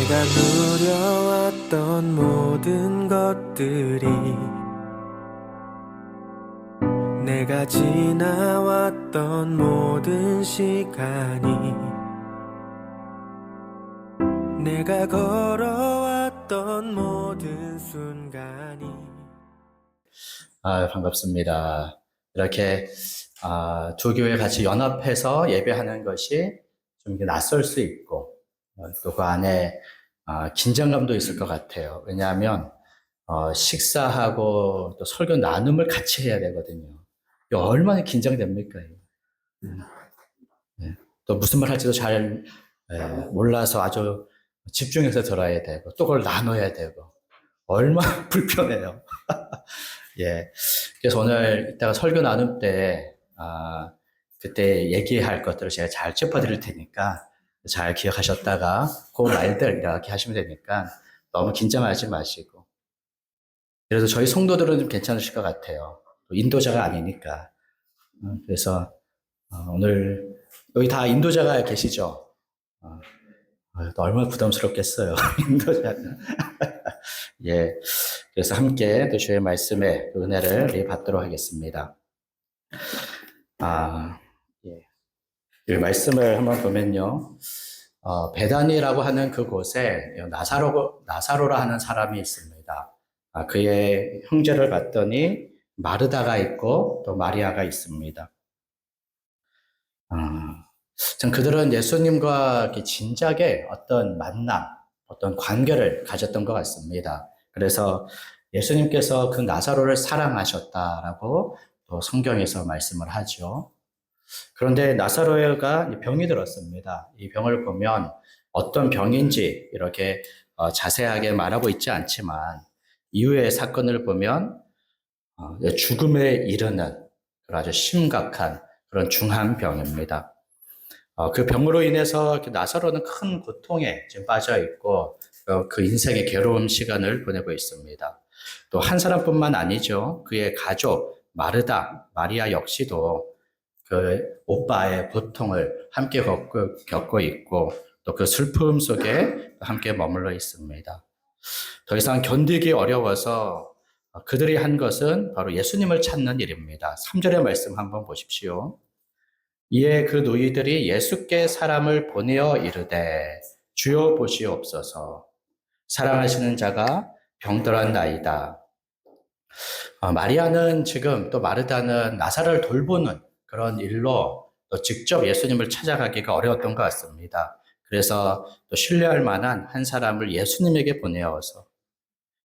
내가 누려왔던 모든 것들이 내가 지나왔던 모든 시간이 내가 걸어왔던 모든 순간이 반갑습니다. 이렇게 두 교회 같이 연합해서 예배하는 것이 좀 이렇게 낯설 수 있고 또 그 안에 긴장감도 있을 것 같아요. 왜냐하면 식사하고 또 설교 나눔을 같이 해야 되거든요. 이거 얼마나 긴장됩니까? 이거. 네. 또 무슨 말 할지도 잘 몰라서 아주 집중해서 들어야 되고 또 그걸 나눠야 되고 얼마나 불편해요. 예. 그래서 오늘 이따가 설교 나눌 때, 그때 얘기할 것들을 제가 잘 짚어드릴 테니까 잘 기억하셨다가 그 말들 이렇게 하시면 되니까 너무 긴장하지 마시고. 그래서 저희 성도들은 좀 괜찮으실 것 같아요. 인도자가 아니니까. 그래서 오늘 여기 다 인도자가 계시죠? 또 얼마나 부담스럽겠어요. 인도자가. 예. 그래서 함께 또 주의 말씀에 은혜를 받도록 하겠습니다. 예. 이 말씀을 한번 보면요. 베다니라고 하는 그곳에 나사로라 하는 사람이 있습니다. 그의 형제를 봤더니 마르다가 있고 또 마리아가 있습니다. 전 그들은 예수님과 진작에 어떤 만남, 어떤 관계를 가졌던 것 같습니다. 그래서 예수님께서 그 나사로를 사랑하셨다라고 또 성경에서 말씀을 하죠. 그런데 나사로가 병이 들었습니다. 이 병을 보면 어떤 병인지 이렇게 자세하게 말하고 있지 않지만 이후의 사건을 보면 죽음에 이르는 아주 심각한 그런 중한병입니다. 그 병으로 인해서 나사로는 큰 고통에 지금 빠져 있고 그 인생의 괴로운 시간을 보내고 있습니다. 또 한 사람뿐만 아니죠. 그의 가족 마리아 역시도 그 오빠의 고통을 함께 겪고 있고 또 그 슬픔 속에 함께 머물러 있습니다. 더 이상 견디기 어려워서 그들이 한 것은 바로 예수님을 찾는 일입니다. 3절의 말씀 한번 보십시오. 이에 그 노이들이 예수께 사람을 보내어 이르되 주여 보시옵소서 사랑하시는 자가 병들었나이다. 마리아는 지금 또 마르다는 나사로를 돌보는 그런 일로 또 직접 예수님을 찾아가기가 어려웠던 것 같습니다. 그래서 또 신뢰할 만한 한 사람을 예수님에게 보내어서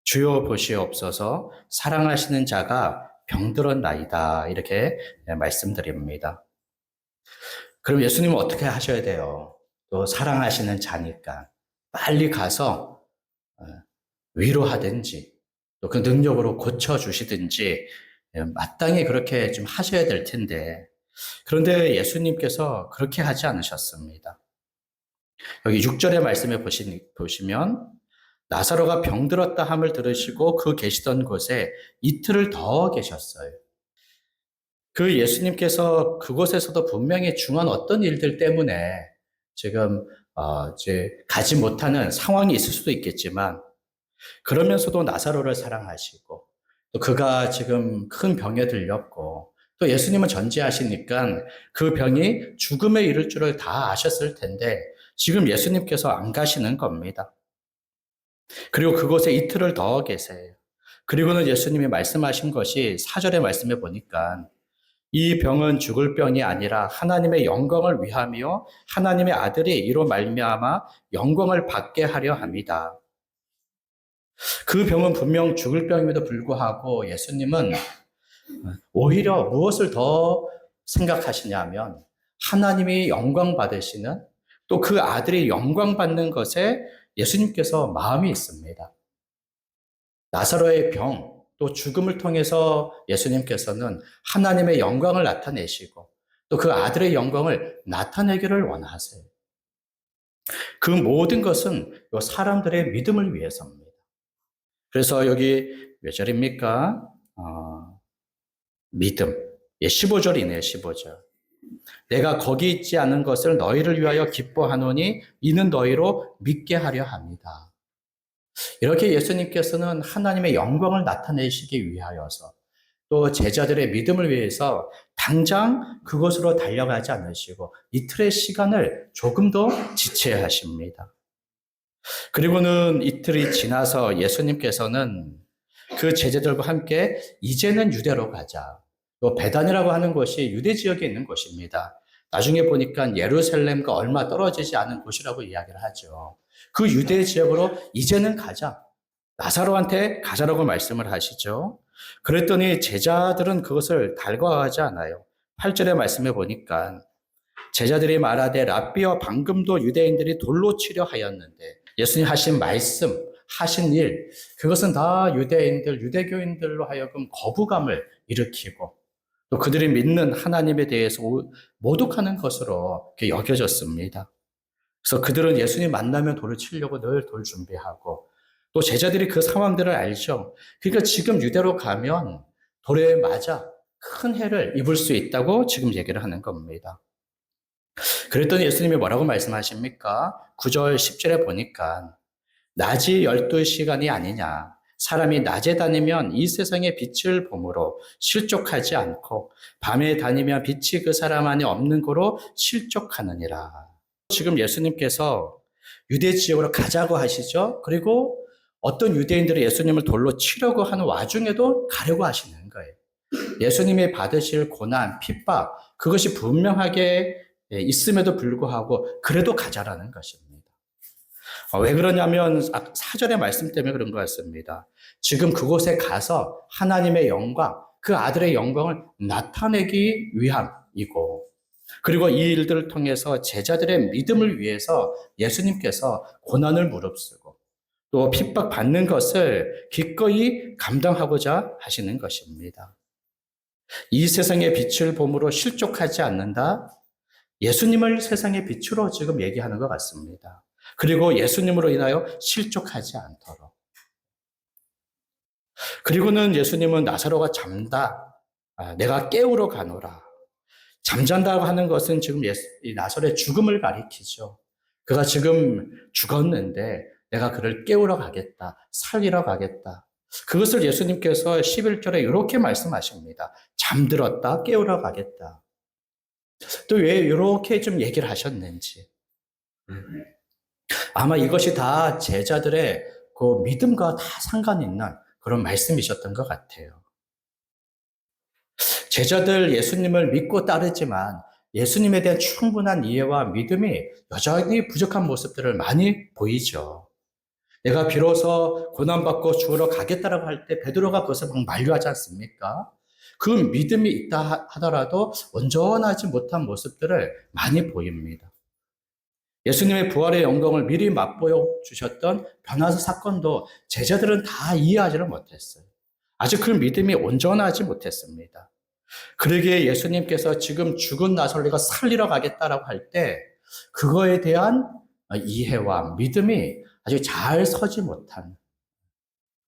주여 보시옵소서 사랑하시는 자가 병들었나이다 이렇게 말씀드립니다. 그럼 예수님은 어떻게 하셔야 돼요? 또 사랑하시는 자니까 빨리 가서 위로하든지 또 그 능력으로 고쳐주시든지 마땅히 그렇게 좀 하셔야 될 텐데 그런데 예수님께서 그렇게 하지 않으셨습니다. 여기 6절의 말씀에 보시면 나사로가 병들었다 함을 들으시고 그 계시던 곳에 이틀을 더 계셨어요. 그 예수님께서 그곳에서도 분명히 중한 어떤 일들 때문에 지금 이제 가지 못하는 상황이 있을 수도 있겠지만 그러면서도 나사로를 사랑하시고 또 그가 지금 큰 병에 들렸고 또 예수님은 전지하시니까 그 병이 죽음에 이를 줄을 다 아셨을 텐데 지금 예수님께서 안 가시는 겁니다. 그리고 그곳에 이틀을 더 계세요. 그리고는 예수님이 말씀하신 것이 4절의 말씀에 보니까 이 병은 죽을 병이 아니라 하나님의 영광을 위하며 하나님의 아들이 이로 말미암아 영광을 받게 하려 합니다. 그 병은 분명 죽을 병임에도 불구하고 예수님은 오히려 무엇을 더 생각하시냐면 하나님이 영광 받으시는 또 그 아들이 영광 받는 것에 예수님께서 마음이 있습니다. 나사로의 병, 또 죽음을 통해서 예수님께서는 하나님의 영광을 나타내시고 또 그 아들의 영광을 나타내기를 원하세요. 그 모든 것은 사람들의 믿음을 위해서입니다. 그래서 여기 몇 절입니까? 믿음. 예, 15절이네요, 15절. 내가 거기 있지 않은 것을 너희를 위하여 기뻐하노니 이는 너희로 믿게 하려 합니다. 이렇게 예수님께서는 하나님의 영광을 나타내시기 위하여서 또 제자들의 믿음을 위해서 당장 그곳으로 달려가지 않으시고 이틀의 시간을 조금 더 지체하십니다. 그리고는 이틀이 지나서 예수님께서는 그 제자들과 함께 이제는 유대로 가자. 또 베단이라고 하는 곳이 유대 지역에 있는 곳입니다. 나중에 보니까 예루살렘과 얼마 떨어지지 않은 곳이라고 이야기를 하죠. 그 유대 지역으로 이제는 가자. 나사로한테 가자라고 말씀을 하시죠. 그랬더니 제자들은 그것을 달궈하지 않아요. 8절의 말씀에 보니까 제자들이 말하되 랍비여 방금도 유대인들이 돌로 치려 하였는데 예수님 하신 말씀, 하신 일, 그것은 다 유대인들, 유대교인들로 하여금 거부감을 일으키고 또 그들이 믿는 하나님에 대해서 모독하는 것으로 여겨졌습니다. 그래서 그들은 예수님 만나면 돌을 치려고 늘 돌 준비하고 또 제자들이 그 상황들을 알죠. 그러니까 지금 유대로 가면 돌에 맞아 큰 해를 입을 수 있다고 지금 얘기를 하는 겁니다. 그랬더니 예수님이 뭐라고 말씀하십니까? 9절, 10절에 보니까 낮이 12시간이 아니냐. 사람이 낮에 다니면 이 세상의 빛을 보므로 실족하지 않고 밤에 다니면 빛이 그 사람 안에 없는 거로 실족하느니라. 지금 예수님께서 유대 지역으로 가자고 하시죠. 그리고 어떤 유대인들이 예수님을 돌로 치려고 하는 와중에도 가려고 하시는 거예요. 예수님이 받으실 고난, 핍박, 그것이 분명하게 있음에도 불구하고 그래도 가자라는 것입니다. 왜 그러냐면 4절의 말씀 때문에 그런 것 같습니다. 지금 그곳에 가서 하나님의 영광, 그 아들의 영광을 나타내기 위함이고 그리고 이 일들을 통해서 제자들의 믿음을 위해서 예수님께서 고난을 무릅쓰고 또 핍박받는 것을 기꺼이 감당하고자 하시는 것입니다. 이 세상의 빛을 봄으로 실족하지 않는다. 예수님을 세상의 빛으로 지금 얘기하는 것 같습니다. 그리고 예수님으로 인하여 실족하지 않도록. 그리고는 예수님은 나사로가 잠다. 내가 깨우러 가노라. 잠잔다고 하는 것은 지금 이 나사로의 죽음을 가리키죠. 그가 지금 죽었는데 내가 그를 깨우러 가겠다. 살리러 가겠다. 그것을 예수님께서 11절에 이렇게 말씀하십니다. 잠들었다. 깨우러 가겠다. 또 왜 이렇게 좀 얘기를 하셨는지. 아마 이것이 다 제자들의 그 믿음과 다 상관 있는 그런 말씀이셨던 것 같아요. 제자들 예수님을 믿고 따르지만 예수님에 대한 충분한 이해와 믿음이 여전히 부족한 모습들을 많이 보이죠. 내가 비로소 고난받고 죽으러 가겠다라고 할 때 베드로가 그것을 막 만류하지 않습니까? 그 믿음이 있다 하더라도 온전하지 못한 모습들을 많이 보입니다. 예수님의 부활의 영광을 미리 맛보여 주셨던 변화사 사건도 제자들은 다 이해하지를 못했어요. 아직 그 믿음이 온전하지 못했습니다. 그러기에 예수님께서 지금 죽은 나사로가 살리러 가겠다라고 할 때 그거에 대한 이해와 믿음이 아직 잘 서지 못한,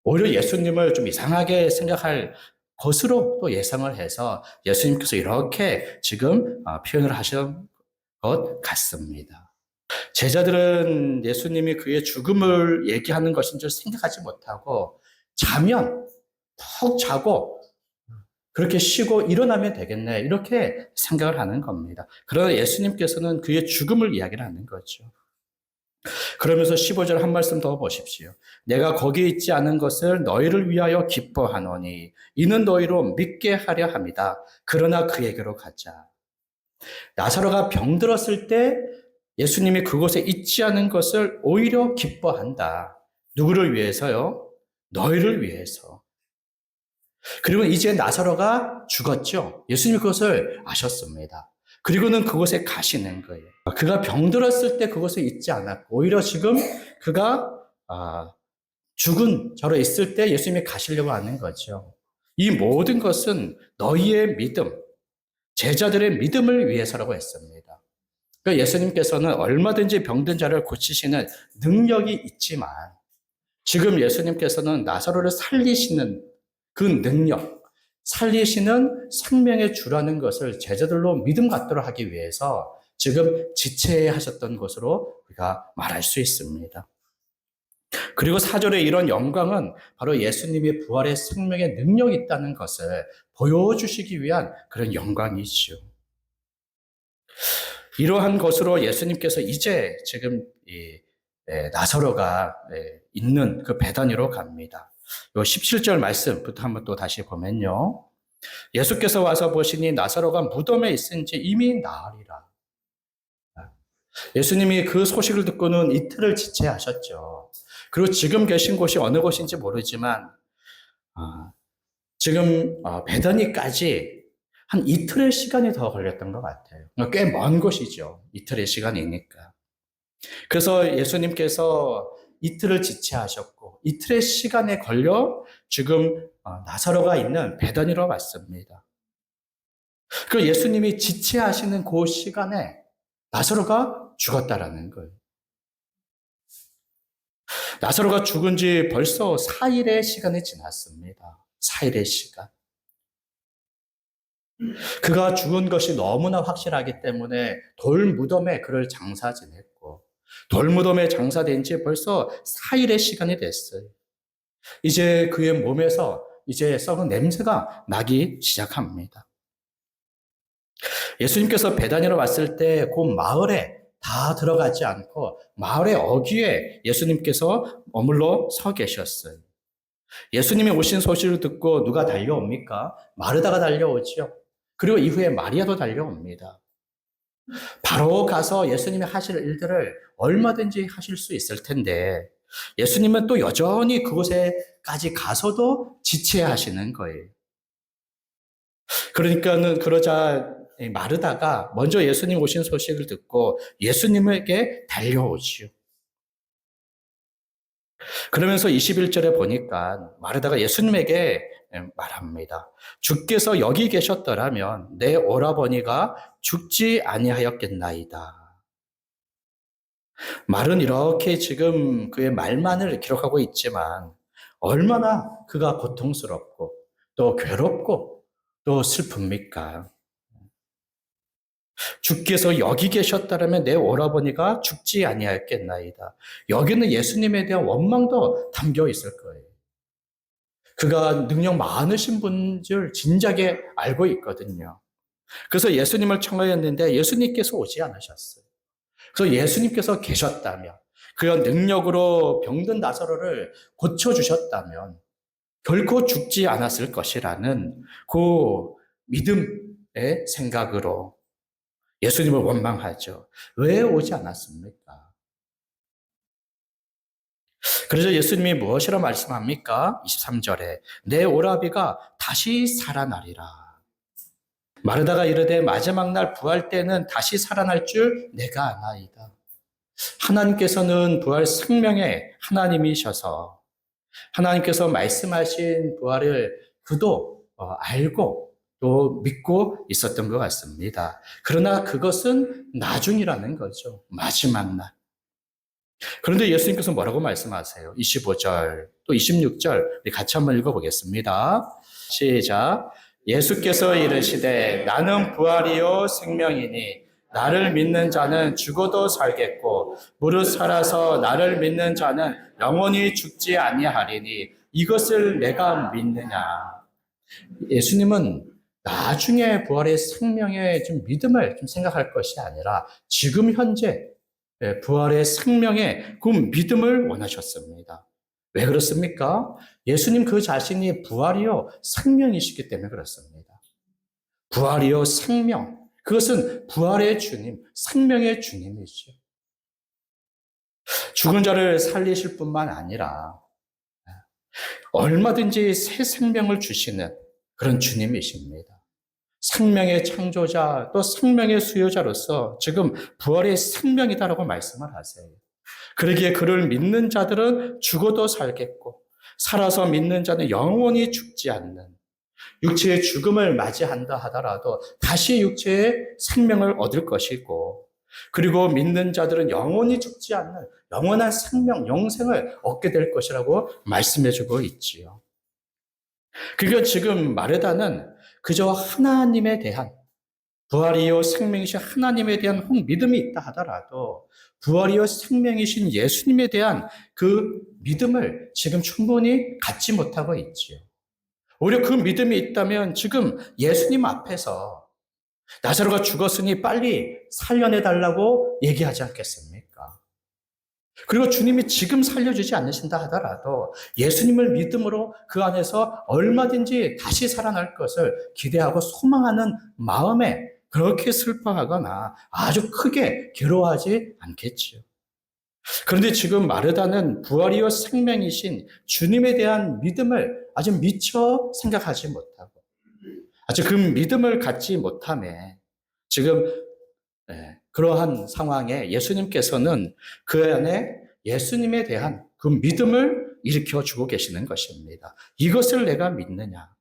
오히려 예수님을 좀 이상하게 생각할 것으로 또 예상을 해서 예수님께서 이렇게 지금 표현을 하신 것 같습니다. 제자들은 예수님이 그의 죽음을 얘기하는 것인 줄 생각하지 못하고 자면 푹 자고 그렇게 쉬고 일어나면 되겠네 이렇게 생각을 하는 겁니다. 그러나 예수님께서는 그의 죽음을 이야기를 하는 거죠. 그러면서 15절 한 말씀 더 보십시오. 내가 거기 있지 않은 것을 너희를 위하여 기뻐하노니 이는 너희로 믿게 하려 함이다. 그러나 그에게로 가자. 나사로가 병들었을 때 예수님이 그곳에 있지 않은 것을 오히려 기뻐한다. 누구를 위해서요? 너희를 위해서. 그리고 이제 나사로가 죽었죠. 예수님이 그것을 아셨습니다. 그리고는 그곳에 가시는 거예요. 그가 병들었을 때 그곳에 있지 않았고 오히려 지금 그가 죽은 저로 있을 때 예수님이 가시려고 하는 거죠. 이 모든 것은 너희의 믿음, 제자들의 믿음을 위해서라고 했습니다. 그러니까 예수님께서는 얼마든지 병든 자를 고치시는 능력이 있지만 지금 예수님께서는 나사로를 살리시는 그 능력, 살리시는 생명의 주라는 것을 제자들로 믿음 갖도록 하기 위해서 지금 지체하셨던 것으로 우리가 말할 수 있습니다. 그리고 4절에 이런 영광은 바로 예수님의 부활의 생명의 능력이 있다는 것을 보여주시기 위한 그런 영광이죠. 이러한 것으로 예수님께서 이제 지금 나사로가 있는 그 베다니로 갑니다. 요 17절 말씀부터 한번 또 다시 보면요. 예수께서 와서 보시니 나사로가 무덤에 있은지 이미 나으리라. 예수님이 그 소식을 듣고는 이틀을 지체하셨죠. 그리고 지금 계신 곳이 어느 곳인지 모르지만 지금 베다니까지 한 이틀의 시간이 더 걸렸던 것 같아요. 꽤 먼 곳이죠. 이틀의 시간이니까. 그래서 예수님께서 이틀을 지체하셨고 이틀의 시간에 걸려 지금 나사로가 있는 베다니로 왔습니다. 그 예수님이 지체하시는 그 시간에 나사로가 죽었다라는 거예요. 나사로가 죽은 지 벌써 4일의 시간이 지났습니다. 4일의 시간. 그가 죽은 것이 너무나 확실하기 때문에 돌무덤에 그를 장사 지냈고 돌무덤에 장사된 지 벌써 4일의 시간이 됐어요. 이제 그의 몸에서 이제 썩은 냄새가 나기 시작합니다. 예수님께서 베다니로 왔을 때 그 마을에 다 들어가지 않고 마을의 어귀에 예수님께서 머물러 서 계셨어요. 예수님이 오신 소식을 듣고 누가 달려옵니까? 마르다가 달려오죠. 그리고 이후에 마리아도 달려옵니다. 바로 가서 예수님이 하실 일들을 얼마든지 하실 수 있을 텐데 예수님은 또 여전히 그곳에까지 가서도 지체하시는 거예요. 그러니까는 그러자 마르다가 먼저 예수님 오신 소식을 듣고 예수님에게 달려오지요. 그러면서 21절에 보니까 마르다가 예수님에게 말합니다. 주께서 여기 계셨더라면 내 오라버니가 죽지 아니하였겠나이다. 말은 이렇게 지금 그의 말만을 기록하고 있지만 얼마나 그가 고통스럽고 또 괴롭고 또 슬픕니까? 주께서 여기 계셨다면 내 오라버니가 죽지 아니하였겠나이다. 여기는 예수님에 대한 원망도 담겨 있을 거예요. 그가 능력 많으신 분 줄 진작에 알고 있거든요. 그래서 예수님을 청하였는데 예수님께서 오지 않으셨어요. 그래서 예수님께서 계셨다면 그 능력으로 병든 나사로를 고쳐주셨다면 결코 죽지 않았을 것이라는 그 믿음의 생각으로 예수님을 원망하죠. 왜 오지 않았습니까? 그래서 예수님이 무엇이라 말씀합니까? 23절에 내 오라비가 다시 살아나리라. 마르다가 이르되 마지막 날 부활 때는 다시 살아날 줄 내가 아나이다. 하나님께서는 부활 생명의 하나님이셔서 하나님께서 말씀하신 부활을 그도 알고 또 믿고 있었던 것 같습니다. 그러나 그것은 나중이라는 거죠. 마지막 날. 그런데 예수님께서 뭐라고 말씀하세요? 25절 또 26절 우리 같이 한번 읽어보겠습니다. 시작. 예수께서 이르시되 나는 부활이요 생명이니 나를 믿는 자는 죽어도 살겠고 무릇 살아서 나를 믿는 자는 영원히 죽지 아니하리니 이것을 내가 믿느냐. 예수님은 나중에 부활의 생명의 좀 믿음을 좀 생각할 것이 아니라 지금 현재 부활의 생명의 그 믿음을 원하셨습니다. 왜 그렇습니까? 예수님 그 자신이 부활이요 생명이시기 때문에 그렇습니다. 부활이요 생명. 그것은 부활의 주님, 생명의 주님이죠. 죽은 자를 살리실 뿐만 아니라 얼마든지 새 생명을 주시는 그런 주님이십니다. 생명의 창조자 또 생명의 수요자로서 지금 부활의 생명이다라고 말씀을 하세요. 그러기에 그를 믿는 자들은 죽어도 살겠고 살아서 믿는 자는 영원히 죽지 않는 육체의 죽음을 맞이한다 하더라도 다시 육체의 생명을 얻을 것이고 그리고 믿는 자들은 영원히 죽지 않는 영원한 생명, 영생을 얻게 될 것이라고 말씀해주고 있지요. 그러니까 지금 마르다는 그저 하나님에 대한 부활이요 생명이신 하나님에 대한 믿음이 있다 하더라도 부활이요 생명이신 예수님에 대한 그 믿음을 지금 충분히 갖지 못하고 있지요. 오히려 그 믿음이 있다면 지금 예수님 앞에서 나사로가 죽었으니 빨리 살려내달라고 얘기하지 않겠습니까? 그리고 주님이 지금 살려주지 않으신다 하더라도 예수님을 믿음으로 그 안에서 얼마든지 다시 살아날 것을 기대하고 소망하는 마음에 그렇게 슬퍼하거나 아주 크게 괴로워하지 않겠지요. 그런데 지금 마르다는 부활이요 생명이신 주님에 대한 믿음을 아주 미처 생각하지 못하고 아주 그 믿음을 갖지 못함에 지금 그러한 상황에 예수님께서는 그 안에 예수님에 대한 그 믿음을 일으켜 주고 계시는 것입니다. 이것을 내가 믿느냐?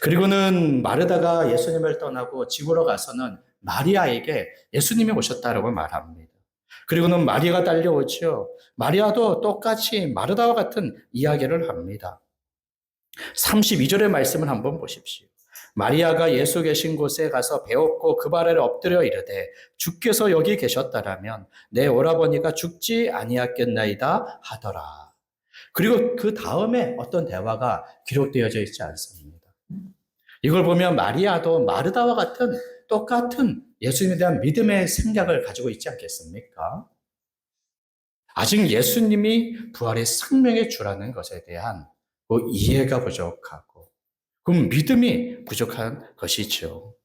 그리고는 마르다가 예수님을 떠나고 집으로 가서는 마리아에게 예수님이 오셨다라고 말합니다. 그리고는 마리아가 달려오죠. 마리아도 똑같이 마르다와 같은 이야기를 합니다. 32절의 말씀을 한번 보십시오. 마리아가 예수 계신 곳에 가서 배웠고 그 발 아래 엎드려 이르되 주께서 여기 계셨다라면 내 오라버니가 죽지 아니하겠나이다 하더라. 그리고 그 다음에 어떤 대화가 기록되어져 있지 않습니다. 이걸 보면 마리아도 마르다와 같은 똑같은 예수님에 대한 믿음의 생각을 가지고 있지 않겠습니까? 아직 예수님이 부활의 생명의 주라는 것에 대한 그 이해가 부족하고 그 믿음이 부족한 것이죠.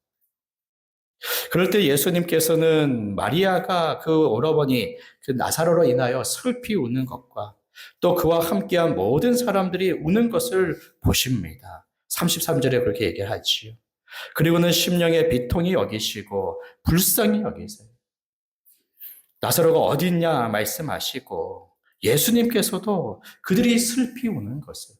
그럴 때 예수님께서는 마리아가 그 오라버니 그 나사로로 인하여 슬피 우는 것과 또 그와 함께한 모든 사람들이 우는 것을 보십니다. 33절에 그렇게 얘기를 하지요. 그리고는 심령의 비통이 여기시고 불쌍히 여기세요. 나사로가 어디 있냐 말씀하시고 예수님께서도 그들이 슬피 우는 것을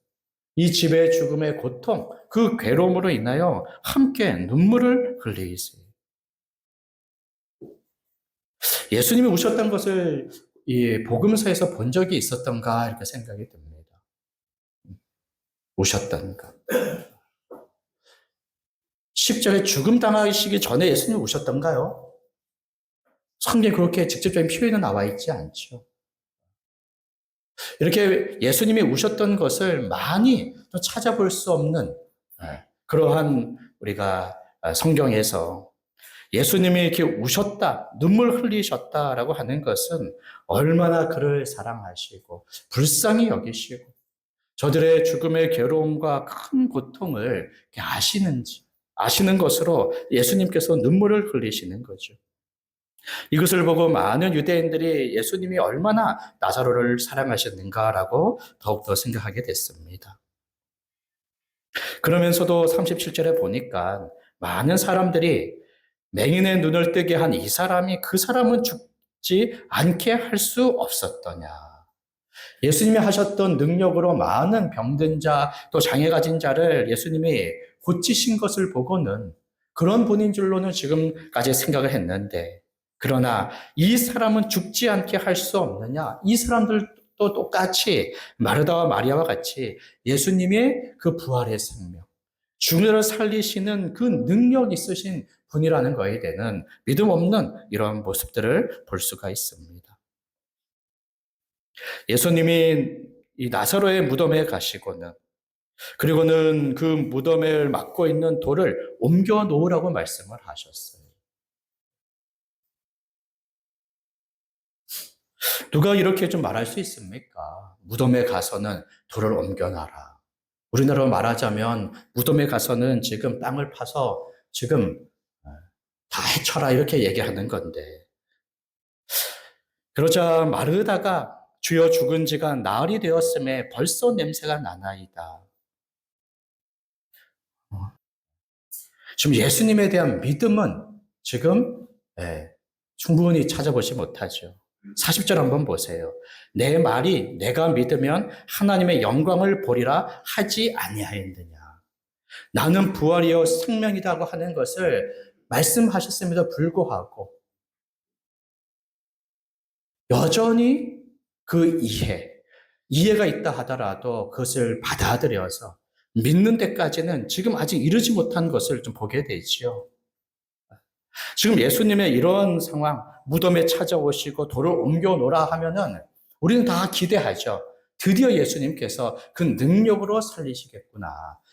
이 집의 죽음의 고통, 그 괴로움으로 인하여 함께 눈물을 흘리세요. 예수님이 우셨던 것을 이 복음서에서 본 적이 있었던가 이렇게 생각이 듭니다. 우셨던가. 십자가에 죽음 당하시기 전에 예수님이 우셨던가요? 성경에 그렇게 직접적인 표현은 나와 있지 않죠. 이렇게 예수님이 우셨던 것을 많이 또 찾아볼 수 없는 그러한 우리가 성경에서 예수님이 이렇게 우셨다, 눈물 흘리셨다라고 하는 것은 얼마나 그를 사랑하시고 불쌍히 여기시고 저들의 죽음의 괴로움과 큰 고통을 아시는 것으로 예수님께서 눈물을 흘리시는 거죠. 이것을 보고 많은 유대인들이 예수님이 얼마나 나사로를 사랑하셨는가라고 더욱더 생각하게 됐습니다. 그러면서도 37절에 보니까 많은 사람들이 맹인의 눈을 뜨게 한 이 사람이 그 사람은 죽지 않게 할 수 없었더냐. 예수님이 하셨던 능력으로 많은 병든 자, 또 장애 가진 자를 예수님이 고치신 것을 보고는 그런 분인 줄로는 지금까지 생각을 했는데, 그러나 이 사람은 죽지 않게 할 수 없느냐? 이 사람들도 똑같이 마르다와 마리아와 같이 예수님의 그 부활의 생명, 죽음을 살리시는 그 능력 있으신 분이라는 것에 대한 믿음 없는 이런 모습들을 볼 수가 있습니다. 예수님이 이 나사로의 무덤에 가시고는 그리고는 그 무덤을 막고 있는 돌을 옮겨 놓으라고 말씀을 하셨어요. 누가 이렇게 좀 말할 수 있습니까? 무덤에 가서는 돌을 옮겨놔라. 우리나라로 말하자면 무덤에 가서는 지금 땅을 파서 지금 다 해쳐라 이렇게 얘기하는 건데, 그러자 마르다가 주여 죽은 지가 나흘이 되었음에 벌써 냄새가 나나이다. 지금 예수님에 대한 믿음은 지금 충분히 찾아보지 못하죠. 40절 한번 보세요. 내 말이 내가 믿으면 하나님의 영광을 보리라 하지 아니하였느냐. 나는 부활이요 생명이라고 하는 것을 말씀하셨음에도 불구하고 여전히 그 이해, 이해가 있다 하더라도 그것을 받아들여서 믿는 데까지는 지금 아직 이르지 못한 것을 좀 보게 되지요. 지금 예수님의 이런 상황, 무덤에 찾아오시고 돌을 옮겨 놓으라 하면은 우리는 다 기대하죠. 드디어 예수님께서 그 능력으로 살리시겠구나.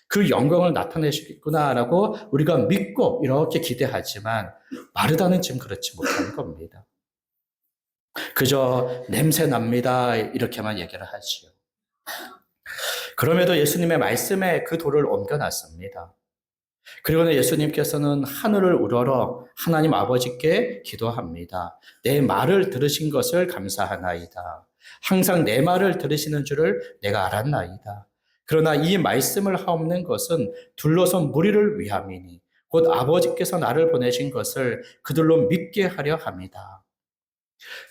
그 영광을 나타내시겠구나라고 우리가 믿고 이렇게 기대하지만 마르다는 지금 그렇지 못한 겁니다. 그저 냄새 납니다. 이렇게만 얘기를 하지요. 그럼에도 예수님의 말씀에 그 돌을 옮겨놨습니다. 그리고는 예수님께서는 하늘을 우러러 하나님 아버지께 기도합니다. 내 말을 들으신 것을 감사하나이다. 항상 내 말을 들으시는 줄을 내가 알았나이다. 그러나 이 말씀을 하옵는 것은 둘러선 무리를 위함이니 곧 아버지께서 나를 보내신 것을 그들로 믿게 하려 합니다.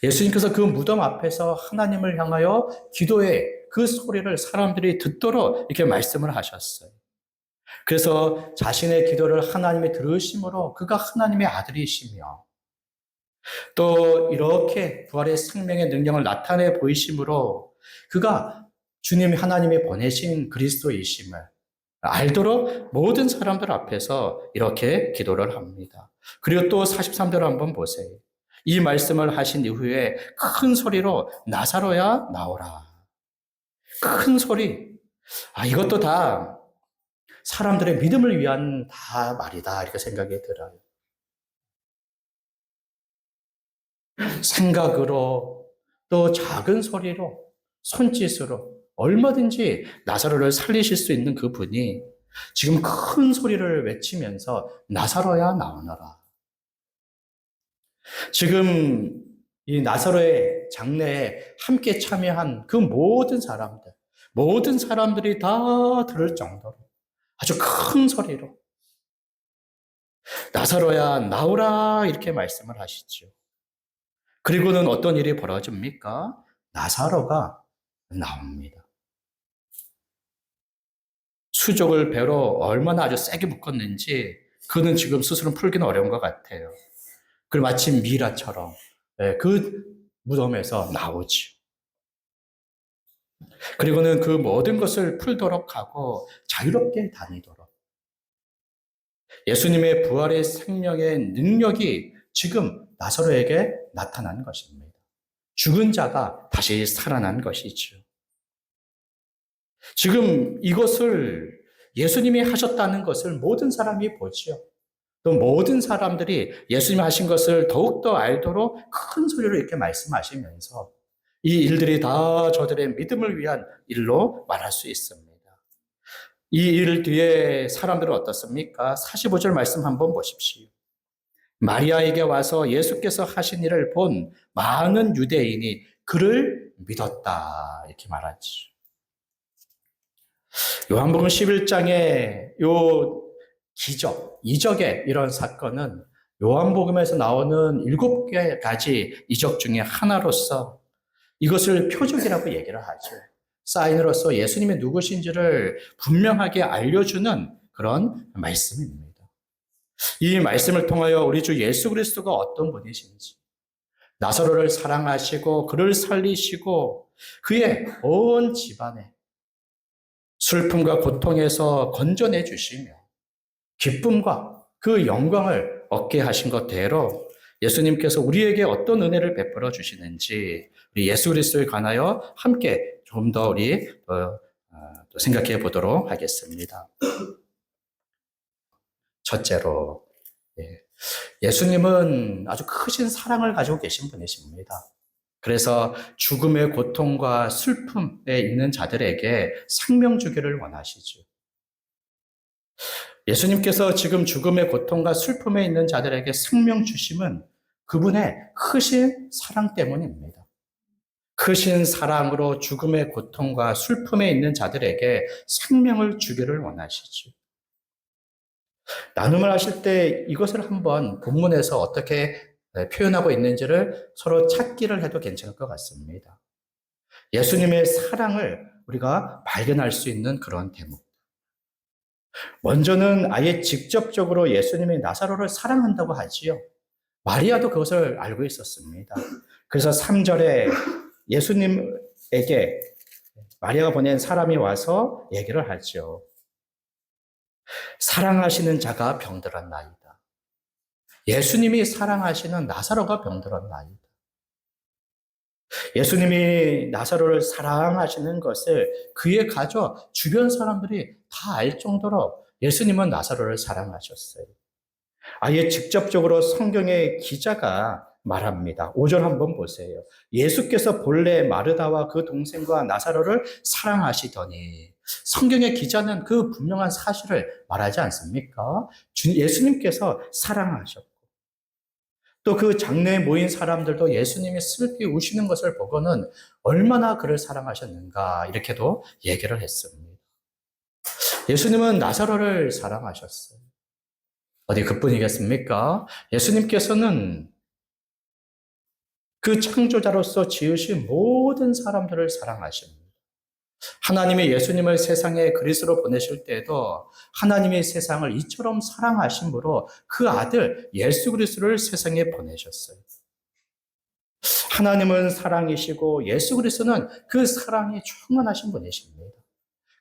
예수님께서 그 무덤 앞에서 하나님을 향하여 기도의 그 소리를 사람들이 듣도록 이렇게 말씀을 하셨어요. 그래서 자신의 기도를 하나님이 들으심으로 그가 하나님의 아들이시며 또 이렇게 부활의 생명의 능력을 나타내 보이심으로 그가 주님 하나님이 보내신 그리스도이심을 알도록 모든 사람들 앞에서 이렇게 기도를 합니다. 그리고 또 43절 한번 보세요. 이 말씀을 하신 이후에 큰 소리로 나사로야 나오라. 큰 소리. 이것도 다 사람들의 믿음을 위한 다 말이다. 이렇게 생각이 들어요. 생각으로 또 작은 소리로 손짓으로 얼마든지 나사로를 살리실 수 있는 그 분이 지금 큰 소리를 외치면서 나사로야 나오너라. 지금 이 나사로의 장례에 함께 참여한 그 모든 사람들이 다 들을 정도로 아주 큰 소리로 나사로야 나오라 이렇게 말씀을 하시죠. 그리고는 어떤 일이 벌어집니까? 나사로가 나옵니다. 수족을 배로 얼마나 아주 세게 묶었는지 그는 지금 스스로 풀기는 어려운 것 같아요. 그리고 마치 미라처럼 그 무덤에서 나오지. 그리고는 그 모든 것을 풀도록 하고 자유롭게 다니도록. 예수님의 부활의 생명의 능력이 지금 나사로에게 나타난 것입니다. 죽은 자가 다시 살아난 것이죠. 지금 이것을 예수님이 하셨다는 것을 모든 사람이 보지요. 또 모든 사람들이 예수님이 하신 것을 더욱더 알도록 큰 소리로 이렇게 말씀하시면서 이 일들이 다 저들의 믿음을 위한 일로 말할 수 있습니다. 이 일 뒤에 사람들은 어떻습니까? 45절 말씀 한번 보십시오. 마리아에게 와서 예수께서 하신 일을 본 많은 유대인이 그를 믿었다. 이렇게 말하지. 요한복음 11장에 요 이적의 이런 사건은 요한복음에서 나오는 7가지 이적 중에 하나로서 이것을 표적이라고 얘기를 하죠. 사인으로서 예수님이 누구신지를 분명하게 알려주는 그런 말씀입니다. 이 말씀을 통하여 우리 주 예수 그리스도가 어떤 분이신지, 나사로를 사랑하시고 그를 살리시고 그의 온 집안에 슬픔과 고통에서 건져내 주시며 기쁨과 그 영광을 얻게 하신 것대로 예수님께서 우리에게 어떤 은혜를 베풀어 주시는지 우리 예수 그리스도에 관하여 함께 좀 더 우리 생각해 보도록 하겠습니다. 첫째로 예수님은 아주 크신 사랑을 가지고 계신 분이십니다. 그래서 죽음의 고통과 슬픔에 있는 자들에게 생명 주기를 원하시죠. 예수님께서 지금 죽음의 고통과 슬픔에 있는 자들에게 생명 주심은 그분의 크신 사랑 때문입니다. 크신 사랑으로 죽음의 고통과 슬픔에 있는 자들에게 생명을 주기를 원하시죠. 나눔을 하실 때 이것을 한번 본문에서 어떻게 표현하고 있는지를 서로 찾기를 해도 괜찮을 것 같습니다. 예수님의 사랑을 우리가 발견할 수 있는 그런 대목. 먼저는 아예 직접적으로 예수님이 나사로를 사랑한다고 하지요. 마리아도 그것을 알고 있었습니다. 그래서 3절에 예수님에게 마리아가 보낸 사람이 와서 얘기를 하죠. 사랑하시는 자가 병들었나이다. 예수님이 사랑하시는 나사로가 병들었나이다. 예수님이 나사로를 사랑하시는 것을 그의 가족, 주변 사람들이 다 알 정도로 예수님은 나사로를 사랑하셨어요. 아예 직접적으로 성경의 기자가 말합니다. 5절 한번 보세요. 예수께서 본래 마르다와 그 동생과 나사로를 사랑하시더니, 성경의 기자는 그 분명한 사실을 말하지 않습니까? 예수님께서 사랑하셨고, 또 그 장례에 모인 사람들도 예수님이 슬피 우시는 것을 보고는 얼마나 그를 사랑하셨는가, 이렇게도 얘기를 했습니다. 예수님은 나사로를 사랑하셨어요. 어디 그뿐이겠습니까? 예수님께서는 그 창조자로서 지으신 모든 사람들을 사랑하십니다. 하나님이 예수님을 세상에 그리스도로 보내실 때에도 하나님이 세상을 이처럼 사랑하심으로 그 아들 예수 그리스도를 세상에 보내셨어요. 하나님은 사랑이시고 예수 그리스도는 그 사랑이 충만하신 분이십니다.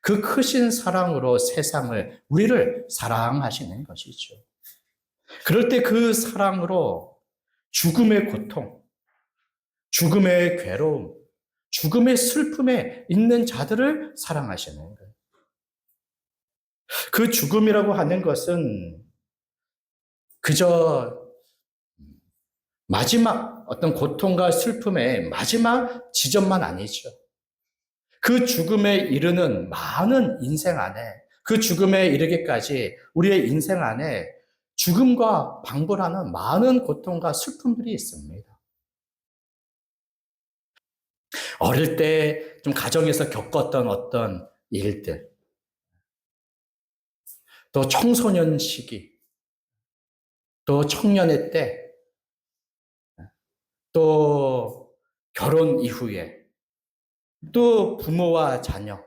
그 크신 사랑으로 세상을, 우리를 사랑하시는 것이죠. 그럴 때 그 사랑으로 죽음의 고통, 죽음의 괴로움, 죽음의 슬픔에 있는 자들을 사랑하시는 거예요. 그 죽음이라고 하는 것은 그저 마지막 어떤 고통과 슬픔의 마지막 지점만 아니죠. 그 죽음에 이르는 많은 인생 안에, 그 죽음에 이르기까지 우리의 인생 안에 죽음과 방불하는 많은 고통과 슬픔들이 있습니다. 어릴 때 좀 가정에서 겪었던 어떤 일들, 또 청소년 시기, 또 청년의 때, 또 결혼 이후에, 또 부모와 자녀,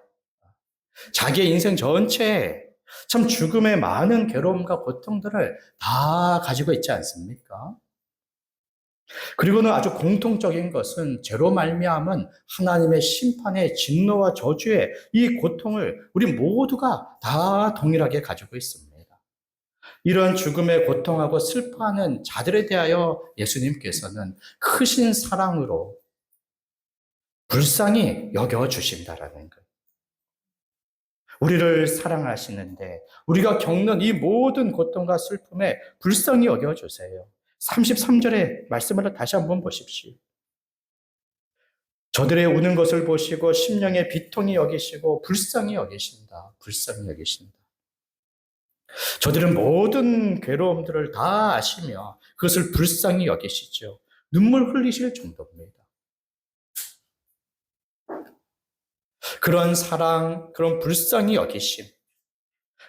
자기의 인생 전체에 참 죽음의 많은 괴로움과 고통들을 다 가지고 있지 않습니까? 그리고는 아주 공통적인 것은 죄로 말미암은 하나님의 심판의 진노와 저주의 이 고통을 우리 모두가 다 동일하게 가지고 있습니다. 이런 죽음의 고통하고 슬퍼하는 자들에 대하여 예수님께서는 크신 사랑으로 불쌍히 여겨주신다라는 거예요. 우리를 사랑하시는데 우리가 겪는 이 모든 고통과 슬픔에 불쌍히 여겨주세요. 33절의 말씀을 다시 한번 보십시오. 저들의 우는 것을 보시고 심령의 비통이 여기시고 불쌍히 여기신다. 불쌍히 여기신다. 저들은 모든 괴로움들을 다 아시며 그것을 불쌍히 여기시죠. 눈물 흘리실 정도입니다. 그런 사랑, 그런 불쌍히 여기심,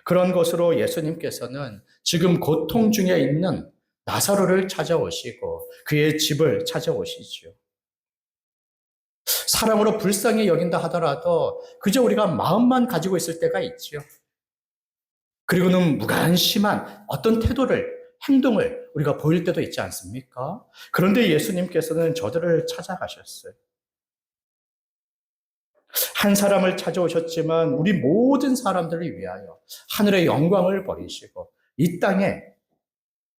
그런 것으로 예수님께서는 지금 고통 중에 있는 나사로를 찾아오시고 그의 집을 찾아오시죠. 사랑으로 불쌍히 여긴다 하더라도 그저 우리가 마음만 가지고 있을 때가 있지요. 그리고는 무관심한 어떤 태도를, 행동을 우리가 보일 때도 있지 않습니까? 그런데 예수님께서는 저들을 찾아가셨어요. 한 사람을 찾아오셨지만 우리 모든 사람들을 위하여 하늘의 영광을 버리시고 이 땅에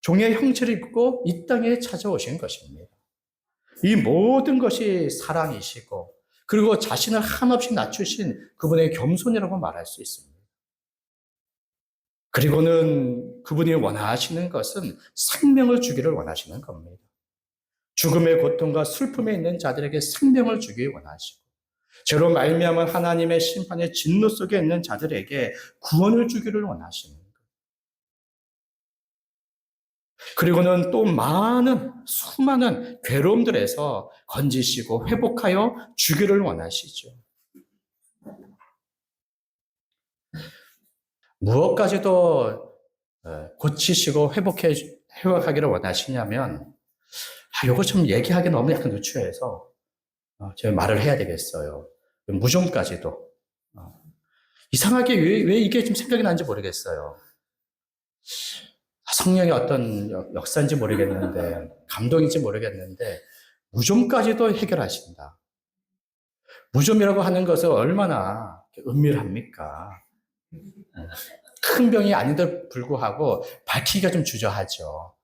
종의 형체를 입고 이 땅에 찾아오신 것입니다. 이 모든 것이 사랑이시고 그리고 자신을 한없이 낮추신 그분의 겸손이라고 말할 수 있습니다. 그리고는 그분이 원하시는 것은 생명을 주기를 원하시는 겁니다. 죽음의 고통과 슬픔에 있는 자들에게 생명을 주기 원하시고 죄로 말미암은 하나님의 심판의 진노 속에 있는 자들에게 구원을 주기를 원하시는 거예요. 그리고는 또 수많은 괴로움들에서 건지시고 회복하여 주기를 원하시죠. 무엇까지도 고치시고 회복하기를 원하시냐면, 이거 좀 얘기하기 너무 약간 누추해서 제가 말을 해야 되겠어요. 무좀까지도. 이상하게 왜 이게 좀 생각이 나는지 모르겠어요. 성령의 어떤 역사인지 모르겠는데, 감동인지 모르겠는데, 무좀까지도 해결하신다. 무좀이라고 하는 것은 얼마나 은밀합니까? 큰 병이 아닌데도 불구하고 밝히기가 좀 주저하죠.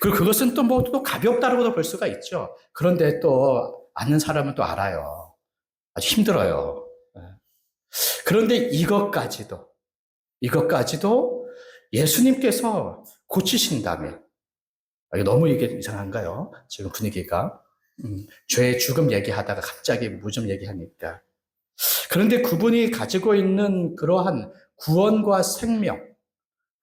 그리고 그것은 또 뭐 또 가볍다라고도 볼 수가 있죠. 그런데 또 아는 사람은 또 알아요. 아주 힘들어요. 그런데 이것까지도 예수님께서 고치신다면, 이게 너무 이게 이상한가요? 지금 분위기가. 죄의 죽음 얘기하다가 갑자기 무좀 얘기하니까. 그런데 그분이 가지고 있는 그러한 구원과 생명,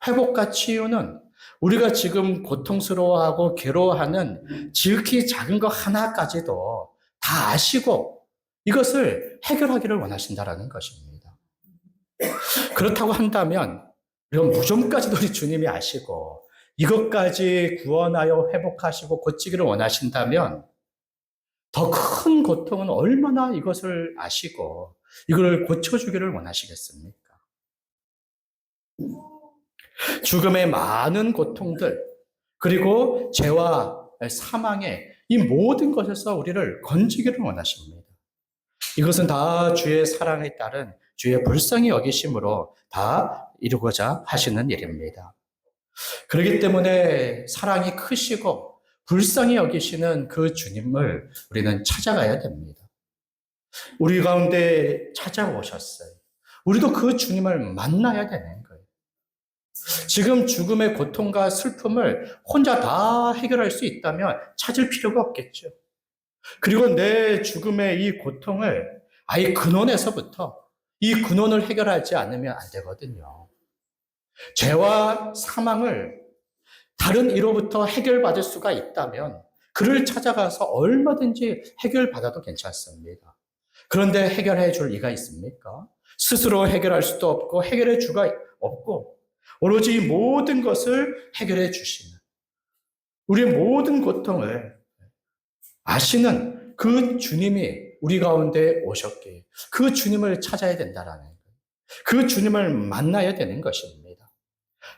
회복과 치유는 우리가 지금 고통스러워하고 괴로워하는 지극히 작은 것 하나까지도 다 아시고 이것을 해결하기를 원하신다라는 것입니다. 그렇다고 한다면 이런 무좀까지도 우리 주님이 아시고 이것까지 구원하여 회복하시고 고치기를 원하신다면 더 큰 고통은 얼마나 이것을 아시고 이걸 고쳐주기를 원하시겠습니까? 죽음의 많은 고통들, 그리고 죄와 사망의 이 모든 것에서 우리를 건지기를 원하십니다. 이것은 다 주의 사랑에 따른 주의 불쌍히 여기심으로 다 이루고자 하시는 일입니다. 그렇기 때문에 사랑이 크시고 불쌍히 여기시는 그 주님을 우리는 찾아가야 됩니다. 우리 가운데 찾아오셨어요. 우리도 그 주님을 만나야 되는 거예요. 지금 죽음의 고통과 슬픔을 혼자 다 해결할 수 있다면 찾을 필요가 없겠죠. 그리고 내 죽음의 이 고통을 아예 근원에서부터 이 근원을 해결하지 않으면 안 되거든요. 죄와 사망을 다른 이로부터 해결받을 수가 있다면 그를 찾아가서 얼마든지 해결받아도 괜찮습니다. 그런데 해결해 줄 이가 있습니까? 스스로 해결할 수도 없고 해결해 주가 없고 오로지 이 모든 것을 해결해 주시는 우리의 모든 고통을 아시는 그 주님이 우리 가운데 오셨기에 그 주님을 찾아야 된다라는 거예요. 그 주님을 만나야 되는 것입니다.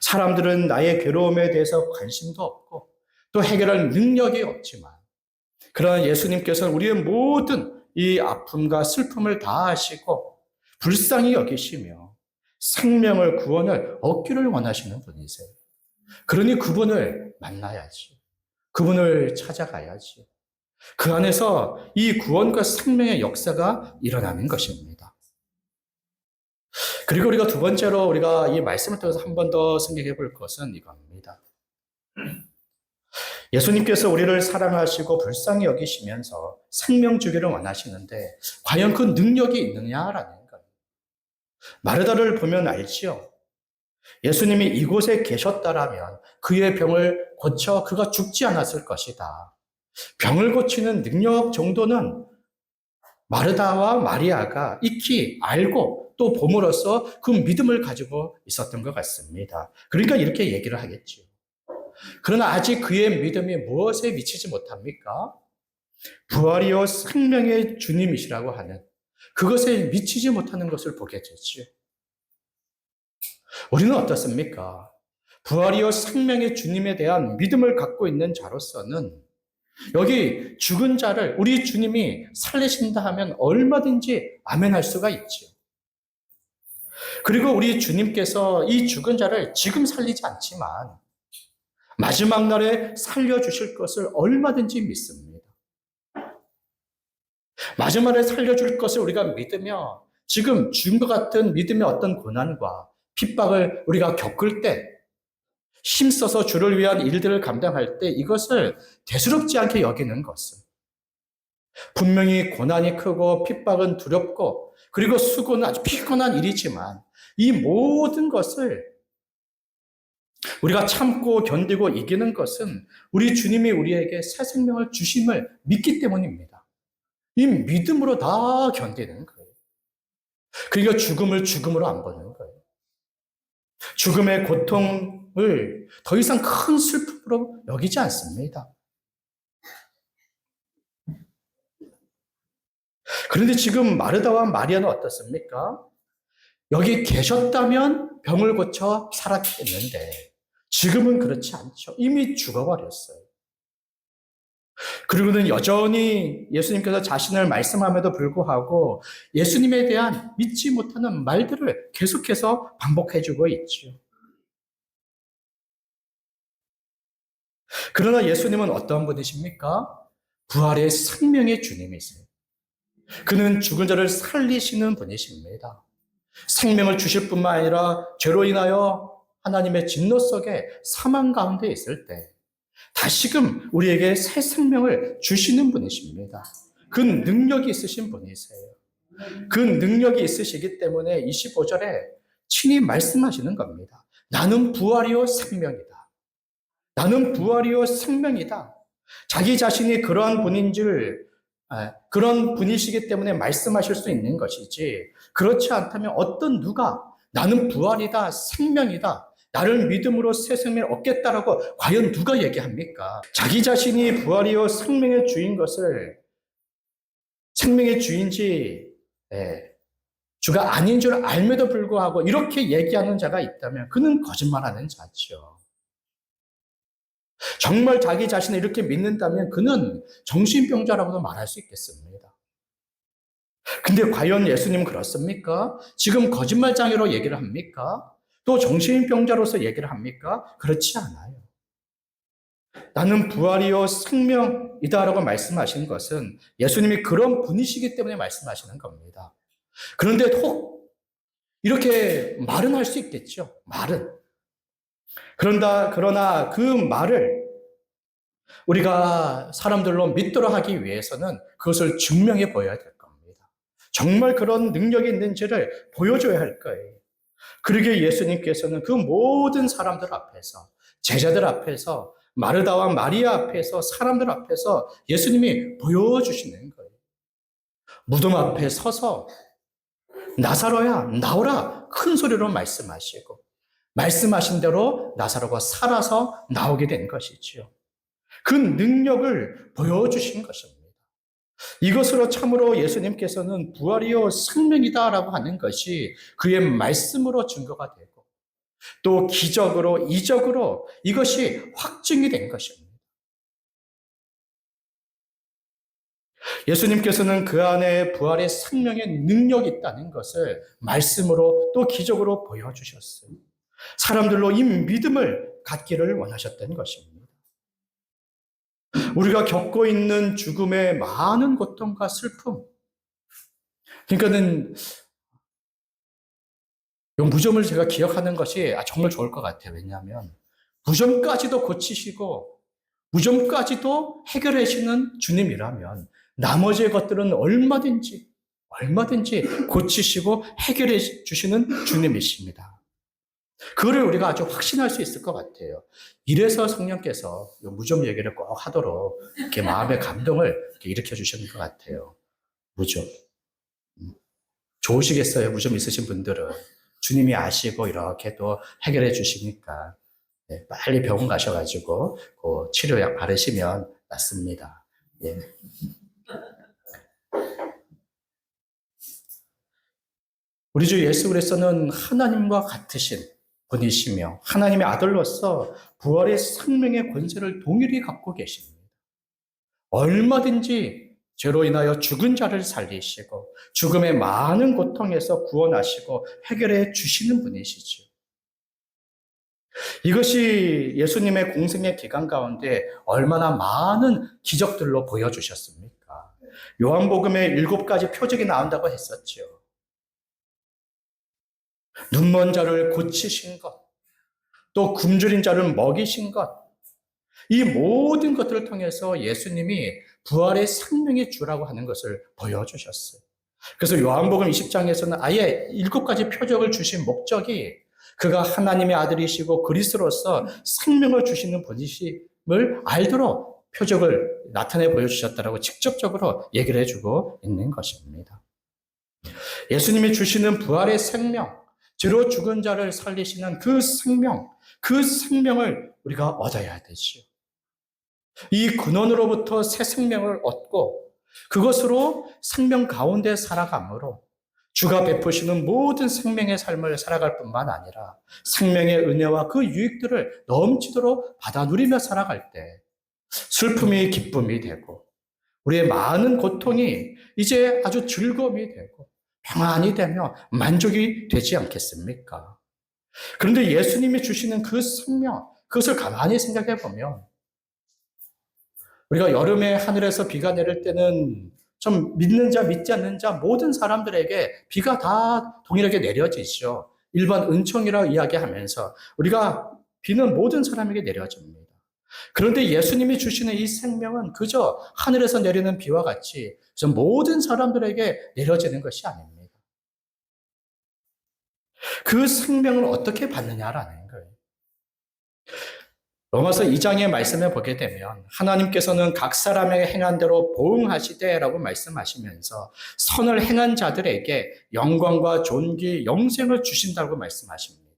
사람들은 나의 괴로움에 대해서 관심도 없고 또 해결할 능력이 없지만 그러나 예수님께서는 우리의 모든 이 아픔과 슬픔을 다 아시고 불쌍히 여기시며 생명을 구원을 얻기를 원하시는 분이세요. 그러니 그분을 만나야지. 그분을 찾아가야지. 그 안에서 이 구원과 생명의 역사가 일어나는 것입니다. 그리고 우리가 두 번째로 우리가 이 말씀을 통해서 한 번 더 생각해 볼 것은 이겁니다. 예수님께서 우리를 사랑하시고 불쌍히 여기시면서 생명 주기를 원하시는데 과연 그 능력이 있느냐라는 거예요. 마르다를 보면 알지요. 예수님이 이곳에 계셨다라면 그의 병을 고쳐 그가 죽지 않았을 것이다. 병을 고치는 능력 정도는 마르다와 마리아가 익히 알고 또 봄으로써 그 믿음을 가지고 있었던 것 같습니다. 그러니까 이렇게 얘기를 하겠죠. 그러나 아직 그의 믿음이 무엇에 미치지 못합니까? 부활이요 생명의 주님이시라고 하는 그것에 미치지 못하는 것을 보게 되죠. 우리는 어떻습니까? 부활이요 생명의 주님에 대한 믿음을 갖고 있는 자로서는 여기 죽은 자를 우리 주님이 살리신다 하면 얼마든지 아멘할 수가 있죠. 그리고 우리 주님께서 이 죽은 자를 지금 살리지 않지만 마지막 날에 살려주실 것을 얼마든지 믿습니다. 마지막 날에 살려줄 것을 우리가 믿으며 지금 죽은 것 같은 믿음의 어떤 고난과 핍박을 우리가 겪을 때 힘써서 주를 위한 일들을 감당할 때 이것을 대수롭지 않게 여기는 것은 분명히 고난이 크고 핍박은 두렵고 그리고 수고는 아주 피곤한 일이지만 이 모든 것을 우리가 참고 견디고 이기는 것은 우리 주님이 우리에게 새 생명을 주심을 믿기 때문입니다. 이 믿음으로 다 견디는 거예요. 그러니까 죽음을 죽음으로 안 보는 거예요. 죽음의 고통을 더 이상 큰 슬픔으로 여기지 않습니다. 그런데 지금 마르다와 마리아는 어떻습니까? 여기 계셨다면 병을 고쳐 살았겠는데 지금은 그렇지 않죠. 이미 죽어버렸어요. 그리고는 여전히 예수님께서 자신을 말씀함에도 불구하고 예수님에 대한 믿지 못하는 말들을 계속해서 반복해주고 있죠. 그러나 예수님은 어떠한 분이십니까? 부활의 생명의 주님이세요. 그는 죽은 자를 살리시는 분이십니다. 생명을 주실 뿐만 아니라 죄로 인하여 하나님의 진노 속에 사망 가운데 있을 때 다시금 우리에게 새 생명을 주시는 분이십니다. 그 능력이 있으신 분이세요. 그 능력이 있으시기 때문에 25절에 친히 말씀하시는 겁니다. 나는 부활이요 생명이다. 나는 부활이요 생명이다. 자기 자신이 그러한 분인 줄, 그런 분이시기 때문에 말씀하실 수 있는 것이지, 그렇지 않다면 어떤 누가 나는 부활이다, 생명이다, 나를 믿음으로 새 생명을 얻겠다라고 과연 누가 얘기합니까? 자기 자신이 부활이요 생명의 주인 것을, 생명의 주인지 주가 아닌 줄 알면도 불구하고 이렇게 얘기하는 자가 있다면 그는 거짓말하는 자죠. 정말 자기 자신을 이렇게 믿는다면 그는 정신병자라고도 말할 수 있겠습니다. 근데 과연 예수님은 그렇습니까? 지금 거짓말장애로 얘기를 합니까? 또 정신병자로서 얘기를 합니까? 그렇지 않아요. 나는 부활이요 생명이다라고 말씀하신 것은 예수님이 그런 분이시기 때문에 말씀하시는 겁니다. 그런데 혹 이렇게 말은 할 수 있겠죠. 말은. 그러나 그 말을 우리가 사람들로 믿도록 하기 위해서는 그것을 증명해 보여야 될 겁니다. 정말 그런 능력이 있는지를 보여줘야 할 거예요. 그러기에 예수님께서는 그 모든 사람들 앞에서, 제자들 앞에서, 마르다와 마리아 앞에서, 사람들 앞에서 예수님이 보여주시는 거예요. 무덤 앞에 서서 나사로야 나오라 큰 소리로 말씀하시고 말씀하신 대로 나사로가 살아서 나오게 된 것이지요. 그 능력을 보여주신 것입니다. 이것으로 참으로 예수님께서는 부활이요 생명이다라고 하는 것이 그의 말씀으로 증거가 되고 또 기적으로 이적으로 이것이 확증이 된 것입니다. 예수님께서는 그 안에 부활의 생명의 능력이 있다는 것을 말씀으로 또 기적으로 보여주셨어요. 사람들로 이 믿음을 갖기를 원하셨던 것입니다. 우리가 겪고 있는 죽음의 많은 고통과 슬픔, 그러니까는 이 무좀을 제가 기억하는 것이 정말 좋을 것 같아요. 왜냐하면 무좀까지도 고치시고 무좀까지도 해결해 주시는 주님이라면 나머지 것들은 얼마든지 고치시고 해결해 주시는 주님이십니다. 그거를 우리가 아주 확신할 수 있을 것 같아요. 이래서 성령께서 무좀 얘기를 꼭 하도록 이렇게 마음의 감동을 이렇게 일으켜 주시는 것 같아요. 무좀. 좋으시겠어요? 무좀 있으신 분들은. 주님이 아시고 이렇게 또 해결해 주시니까 빨리 병원 가셔가지고 그 치료약 바르시면 낫습니다. 예. 우리 주 예수 그리스도는 하나님과 같으신 분이시며 하나님의 아들로서 부활의 생명의 권세를 동일히 갖고 계십니다. 얼마든지 죄로 인하여 죽은 자를 살리시고 죽음의 많은 고통에서 구원하시고 해결해 주시는 분이시죠. 이것이 예수님의 공생의 기간 가운데 얼마나 많은 기적들로 보여주셨습니까? 요한복음에 7가지 표적이 나온다고 했었죠. 눈먼 자를 고치신 것, 또 굶주린 자를 먹이신 것, 이 모든 것들을 통해서 예수님이 부활의 생명의 주라고 하는 것을 보여주셨어요. 그래서 요한복음 20장에서는 아예 7가지 표적을 주신 목적이 그가 하나님의 아들이시고 그리스도로서 생명을 주시는 분이심을 알도록 표적을 나타내 보여주셨다라고 직접적으로 얘기를 해주고 있는 것입니다. 예수님이 주시는 부활의 생명, 죄로 죽은 자를 살리시는 그 생명을 우리가 얻어야 되지요. 이 근원으로부터 새 생명을 얻고 그것으로 생명 가운데 살아감으로 주가 베푸시는 모든 생명의 삶을 살아갈 뿐만 아니라 생명의 은혜와 그 유익들을 넘치도록 받아 누리며 살아갈 때 슬픔이 기쁨이 되고 우리의 많은 고통이 이제 아주 즐거움이 되고 평안이 되며 만족이 되지 않겠습니까? 그런데 예수님이 주시는 그 생명, 그것을 가만히 생각해 보면 우리가 여름에 하늘에서 비가 내릴 때는 좀 믿는 자, 믿지 않는 자 모든 사람들에게 비가 다 동일하게 내려지죠. 일반 은총이라고 이야기하면서 우리가 비는 모든 사람에게 내려집니다. 그런데 예수님이 주시는 이 생명은 그저 하늘에서 내리는 비와 같이 모든 사람들에게 내려지는 것이 아닙니다. 그 생명을 어떻게 받느냐라는 거예요. 로마서 2장의 말씀을 보게 되면 하나님께서는 각 사람에게 행한 대로 보응하시되라고 말씀하시면서 선을 행한 자들에게 영광과 존귀, 영생을 주신다고 말씀하십니다.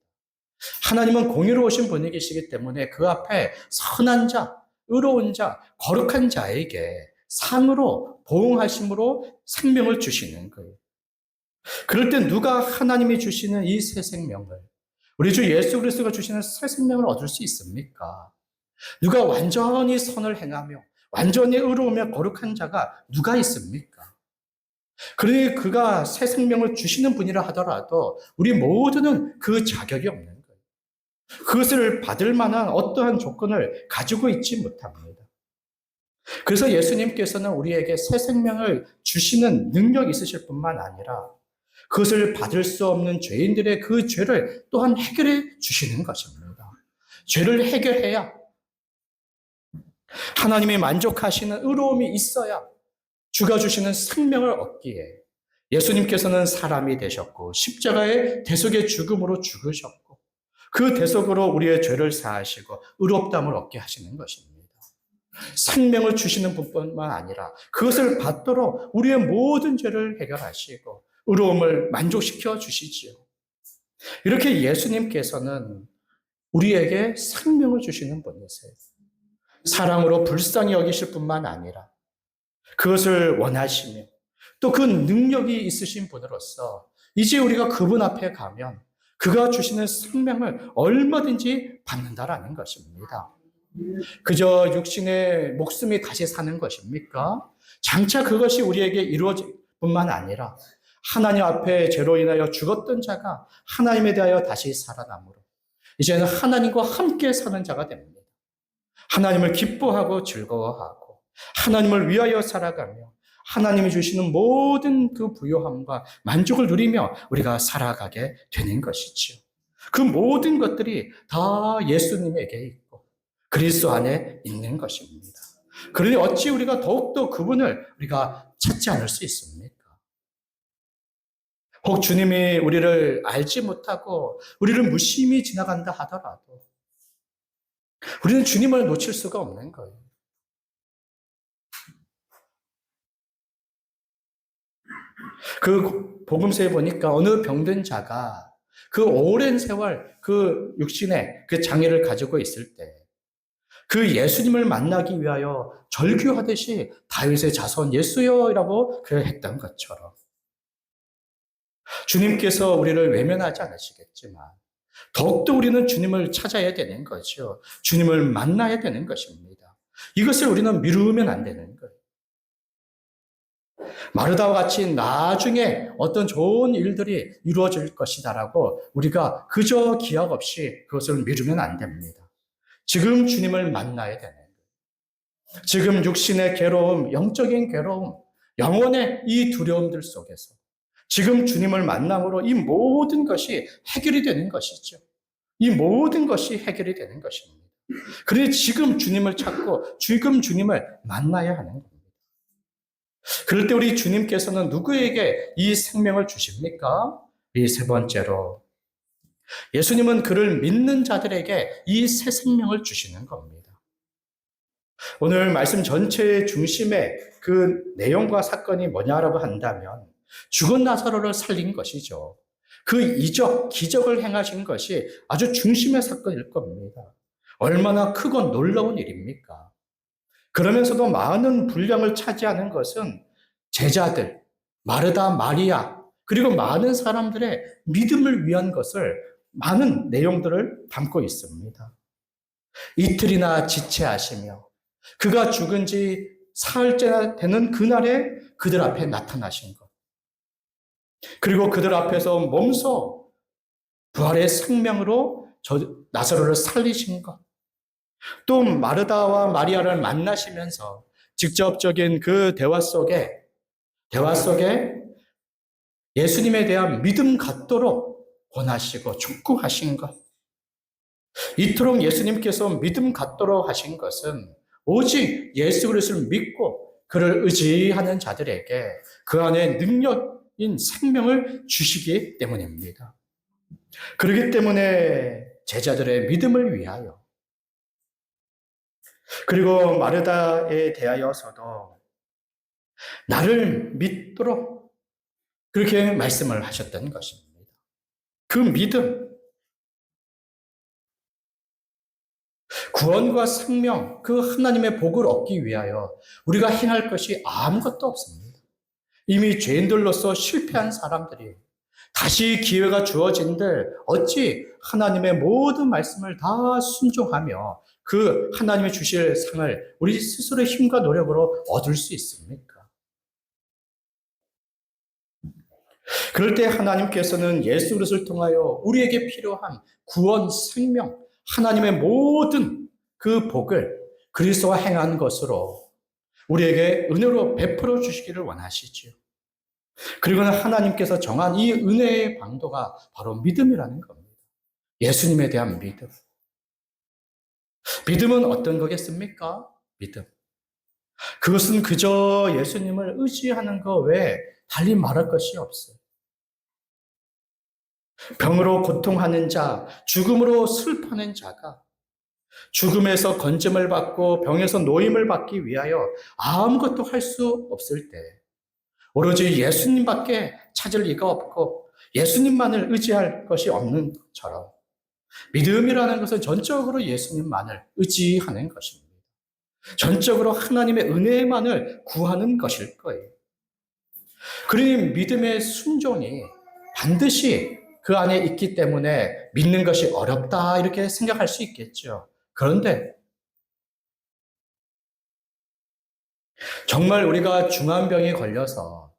하나님은 공의로우신 분이시기 때문에 그 앞에 선한 자, 의로운 자, 거룩한 자에게 상으로 보응하심으로 생명을 주시는 거예요. 그럴 때 누가 하나님이 주시는 이 새 생명을, 우리 주 예수 그리스도가 주시는 새 생명을 얻을 수 있습니까? 누가 완전히 선을 행하며 완전히 의로우며 거룩한 자가 누가 있습니까? 그러니 그가 새 생명을 주시는 분이라 하더라도 우리 모두는 그 자격이 없는 거예요. 그것을 받을 만한 어떠한 조건을 가지고 있지 못합니다. 그래서 예수님께서는 우리에게 새 생명을 주시는 능력이 있으실 뿐만 아니라 그것을 받을 수 없는 죄인들의 그 죄를 또한 해결해 주시는 것입니다. 죄를 해결해야 하나님이 만족하시는 의로움이 있어야 주가 주시는 생명을 얻기에 예수님께서는 사람이 되셨고 십자가의 대속의 죽음으로 죽으셨고 그 대속으로 우리의 죄를 사하시고 의롭다함을 얻게 하시는 것입니다. 생명을 주시는 분뿐만 아니라 그것을 받도록 우리의 모든 죄를 해결하시고 의로움을 만족시켜 주시지요. 이렇게 예수님께서는 우리에게 생명을 주시는 분이세요. 사랑으로 불쌍히 여기실 뿐만 아니라 그것을 원하시며 또 그 능력이 있으신 분으로서 이제 우리가 그분 앞에 가면 그가 주시는 생명을 얼마든지 받는다라는 것입니다. 그저 육신의 목숨이 다시 사는 것입니까? 장차 그것이 우리에게 이루어질 뿐만 아니라 하나님 앞에 죄로 인하여 죽었던 자가 하나님에 대하여 다시 살아남으로 이제는 하나님과 함께 사는 자가 됩니다. 하나님을 기뻐하고 즐거워하고 하나님을 위하여 살아가며 하나님이 주시는 모든 그 부요함과 만족을 누리며 우리가 살아가게 되는 것이죠. 그 모든 것들이 다 예수님에게 있고 그리스도 안에 있는 것입니다. 그러니 어찌 우리가 더욱더 그분을 우리가 찾지 않을 수 있습니까? 혹 주님이 우리를 알지 못하고 우리를 무심히 지나간다 하더라도 우리는 주님을 놓칠 수가 없는 거예요. 그 복음서에 보니까 어느 병든 자가 그 오랜 세월 그 육신의 그 장애를 가지고 있을 때 그 예수님을 만나기 위하여 절규하듯이 다윗의 자손 예수여라고 했던 것처럼 주님께서 우리를 외면하지 않으시겠지만 더욱더 우리는 주님을 찾아야 되는 거죠. 주님을 만나야 되는 것입니다. 이것을 우리는 미루면 안 되는 거예요. 마르다와 같이 나중에 어떤 좋은 일들이 이루어질 것이다라고 우리가 그저 기약 없이 그것을 미루면 안 됩니다. 지금 주님을 만나야 되는 거예요. 지금 육신의 괴로움, 영적인 괴로움, 영혼의 이 두려움들 속에서 지금 주님을 만남으로 이 모든 것이 해결이 되는 것이죠. 이 모든 것이 해결이 되는 것입니다. 그래서 지금 주님을 찾고 지금 주님을 만나야 하는 겁니다. 그럴 때 우리 주님께서는 누구에게 이 생명을 주십니까? 이 세 번째로 예수님은 그를 믿는 자들에게 이 새 생명을 주시는 겁니다. 오늘 말씀 전체의 중심에 그 내용과 사건이 뭐냐라고 한다면 죽은 나사로를 살린 것이죠. 그 이적, 기적을 행하신 것이 아주 중심의 사건일 겁니다. 얼마나 크고 놀라운 일입니까? 그러면서도 많은 분량을 차지하는 것은 제자들, 마르다, 마리아, 그리고 많은 사람들의 믿음을 위한 것을 많은 내용들을 담고 있습니다. 이틀이나 지체하시며 그가 죽은 지 사흘째 되는 그날에 그들 앞에 나타나신 것. 그리고 그들 앞에서 몸소 부활의 생명으로 나사로를 살리신 것. 또 마르다와 마리아를 만나시면서 직접적인 그 대화 속에 예수님에 대한 믿음 갖도록 권하시고 촉구하신 것. 이토록 예수님께서 믿음 갖도록 하신 것은 오직 예수 그리스도를 믿고 그를 의지하는 자들에게 그 안에 능력인 생명을 주시기 때문입니다. 그렇기 때문에 제자들의 믿음을 위하여 그리고 마르다에 대하여서도 나를 믿도록 그렇게 말씀을 하셨던 것입니다. 그 믿음, 구원과 생명, 그 하나님의 복을 얻기 위하여 우리가 행할 것이 아무것도 없습니다. 이미 죄인들로서 실패한 사람들이 다시 기회가 주어진들 어찌 하나님의 모든 말씀을 다 순종하며 그 하나님의 주실 상을 우리 스스로의 힘과 노력으로 얻을 수 있습니까? 그럴 때 하나님께서는 예수 그리스도를 통하여 우리에게 필요한 구원, 생명, 하나님의 모든 그 복을 그리스도와 행한 것으로 우리에게 은혜로 베풀어 주시기를 원하시지요. 그리고는 하나님께서 정한 이 은혜의 방도가 바로 믿음이라는 겁니다. 예수님에 대한 믿음. 믿음은 어떤 거겠습니까? 믿음. 그것은 그저 예수님을 의지하는 것 외에 달리 말할 것이 없어요. 병으로 고통하는 자, 죽음으로 슬퍼하는 자가 죽음에서 건짐을 받고 병에서 노임을 받기 위하여 아무것도 할 수 없을 때 오로지 예수님밖에 찾을 리가 없고 예수님만을 의지할 것이 없는 것처럼 믿음이라는 것은 전적으로 예수님만을 의지하는 것입니다. 전적으로 하나님의 은혜만을 구하는 것일 거예요. 그러니 믿음의 순종이 반드시 그 안에 있기 때문에 믿는 것이 어렵다 이렇게 생각할 수 있겠죠. 그런데 정말 우리가 중환병에 걸려서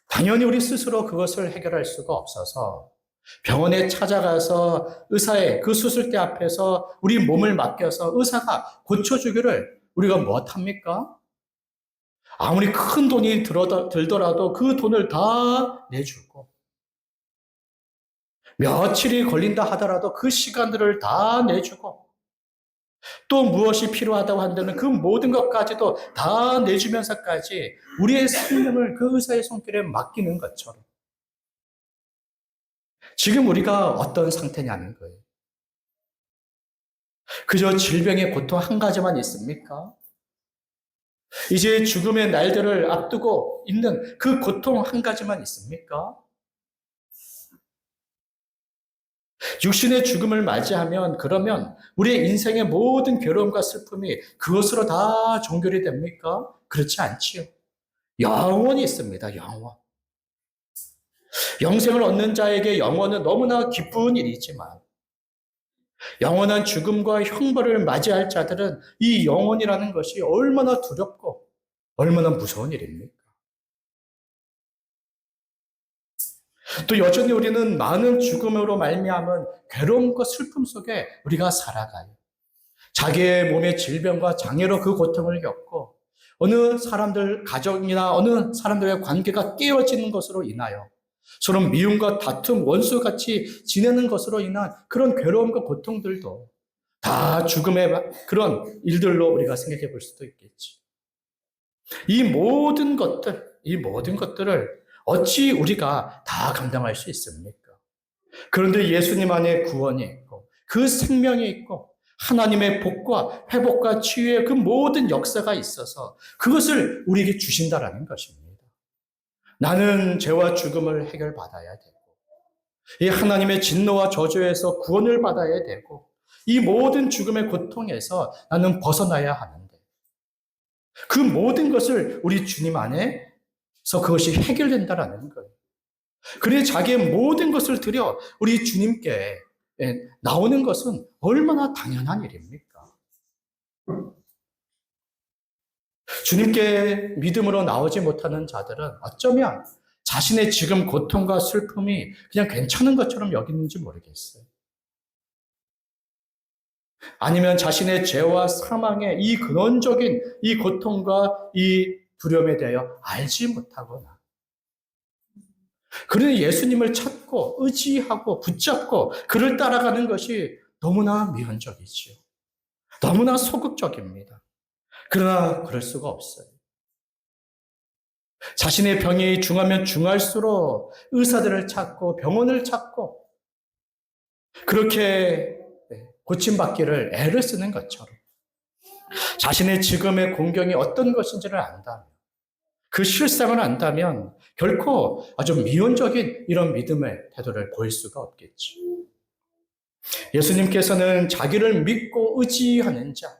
당연히 우리 스스로 그것을 해결할 수가 없어서 병원에 찾아가서 의사의 그 수술대 앞에서 우리 몸을 맡겨서 의사가 고쳐주기를 우리가 무엇합니까? 아무리 큰 돈이 들더라도 그 돈을 다 내주고 며칠이 걸린다 하더라도 그 시간들을 다 내주고 또 무엇이 필요하다고 한다면 그 모든 것까지도 다 내주면서까지 우리의 생명을 그 의사의 손길에 맡기는 것처럼 지금 우리가 어떤 상태냐는 거예요. 그저 질병의 고통 한 가지만 있습니까? 이제 죽음의 날들을 앞두고 있는 그 고통 한 가지만 있습니까? 육신의 죽음을 맞이하면 그러면 우리의 인생의 모든 괴로움과 슬픔이 그것으로 다 종결이 됩니까? 그렇지 않지요. 영원히 있습니다. 영원. 영생을 얻는 자에게 영원은 너무나 기쁜 일이지만 영원한 죽음과 형벌을 맞이할 자들은 이 영원이라는 것이 얼마나 두렵고 얼마나 무서운 일입니까? 또 여전히 우리는 많은 죽음으로 말미암은 괴로움과 슬픔 속에 우리가 살아가요. 자기의 몸의 질병과 장애로 그 고통을 겪고 어느 사람들 가정이나 어느 사람들의 관계가 깨어지는 것으로 인하여 서로 미움과 다툼, 원수같이 지내는 것으로 인한 그런 괴로움과 고통들도 다 죽음의 그런 일들로 우리가 생각해 볼 수도 있겠지. 이 모든 것들을 어찌 우리가 다 감당할 수 있습니까? 그런데 예수님 안에 구원이 있고 그 생명이 있고 하나님의 복과 회복과 치유의 그 모든 역사가 있어서 그것을 우리에게 주신다라는 것입니다. 나는 죄와 죽음을 해결받아야 되고 이 하나님의 진노와 저주에서 구원을 받아야 되고 이 모든 죽음의 고통에서 나는 벗어나야 하는데 그 모든 것을 우리 주님 안에서 그것이 해결된다라는 거예요. 그래 자기의 모든 것을 들여 우리 주님께 나오는 것은 얼마나 당연한 일입니까? 주님께 믿음으로 나오지 못하는 자들은 어쩌면 자신의 지금 고통과 슬픔이 그냥 괜찮은 것처럼 여기는지 모르겠어요. 아니면 자신의 죄와 사망의 이 근원적인 이 고통과 이 두려움에 대하여 알지 못하거나, 그러니 예수님을 찾고 의지하고 붙잡고 그를 따라가는 것이 너무나 미련적이지요. 너무나 소극적입니다. 그러나 그럴 수가 없어요. 자신의 병이 중하면 중할수록 의사들을 찾고 병원을 찾고 그렇게 고침받기를 애를 쓰는 것처럼, 자신의 지금의 공경이 어떤 것인지를 안다면, 그 실상을 안다면 결코 아주 미온적인 이런 믿음의 태도를 보일 수가 없겠죠. 예수님께서는 자기를 믿고 의지하는 자,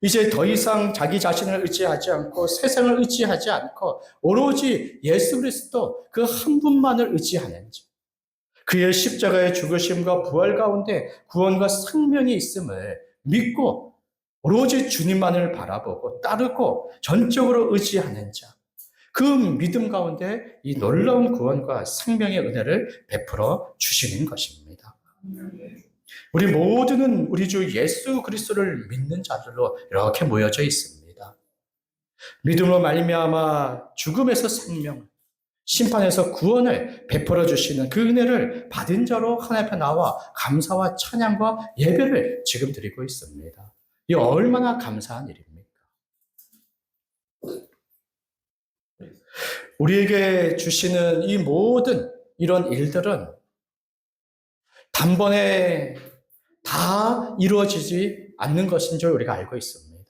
이제 더 이상 자기 자신을 의지하지 않고 세상을 의지하지 않고 오로지 예수 그리스도 그 한 분만을 의지하는 자, 그의 십자가의 죽으심과 부활 가운데 구원과 생명이 있음을 믿고 오로지 주님만을 바라보고 따르고 전적으로 의지하는 자, 그 믿음 가운데 이 놀라운 구원과 생명의 은혜를 베풀어 주시는 것입니다. 우리 모두는 우리 주 예수 그리스도를 믿는 자들로 이렇게 모여져 있습니다. 믿음으로 말미암아 죽음에서 생명, 심판에서 구원을 베풀어 주시는 그 은혜를 받은 자로 하나님 앞에 나와 감사와 찬양과 예배를 지금 드리고 있습니다. 이 얼마나 감사한 일입니까? 우리에게 주시는 이 모든 이런 일들은 단번에 다 이루어지지 않는 것인 줄 우리가 알고 있습니다.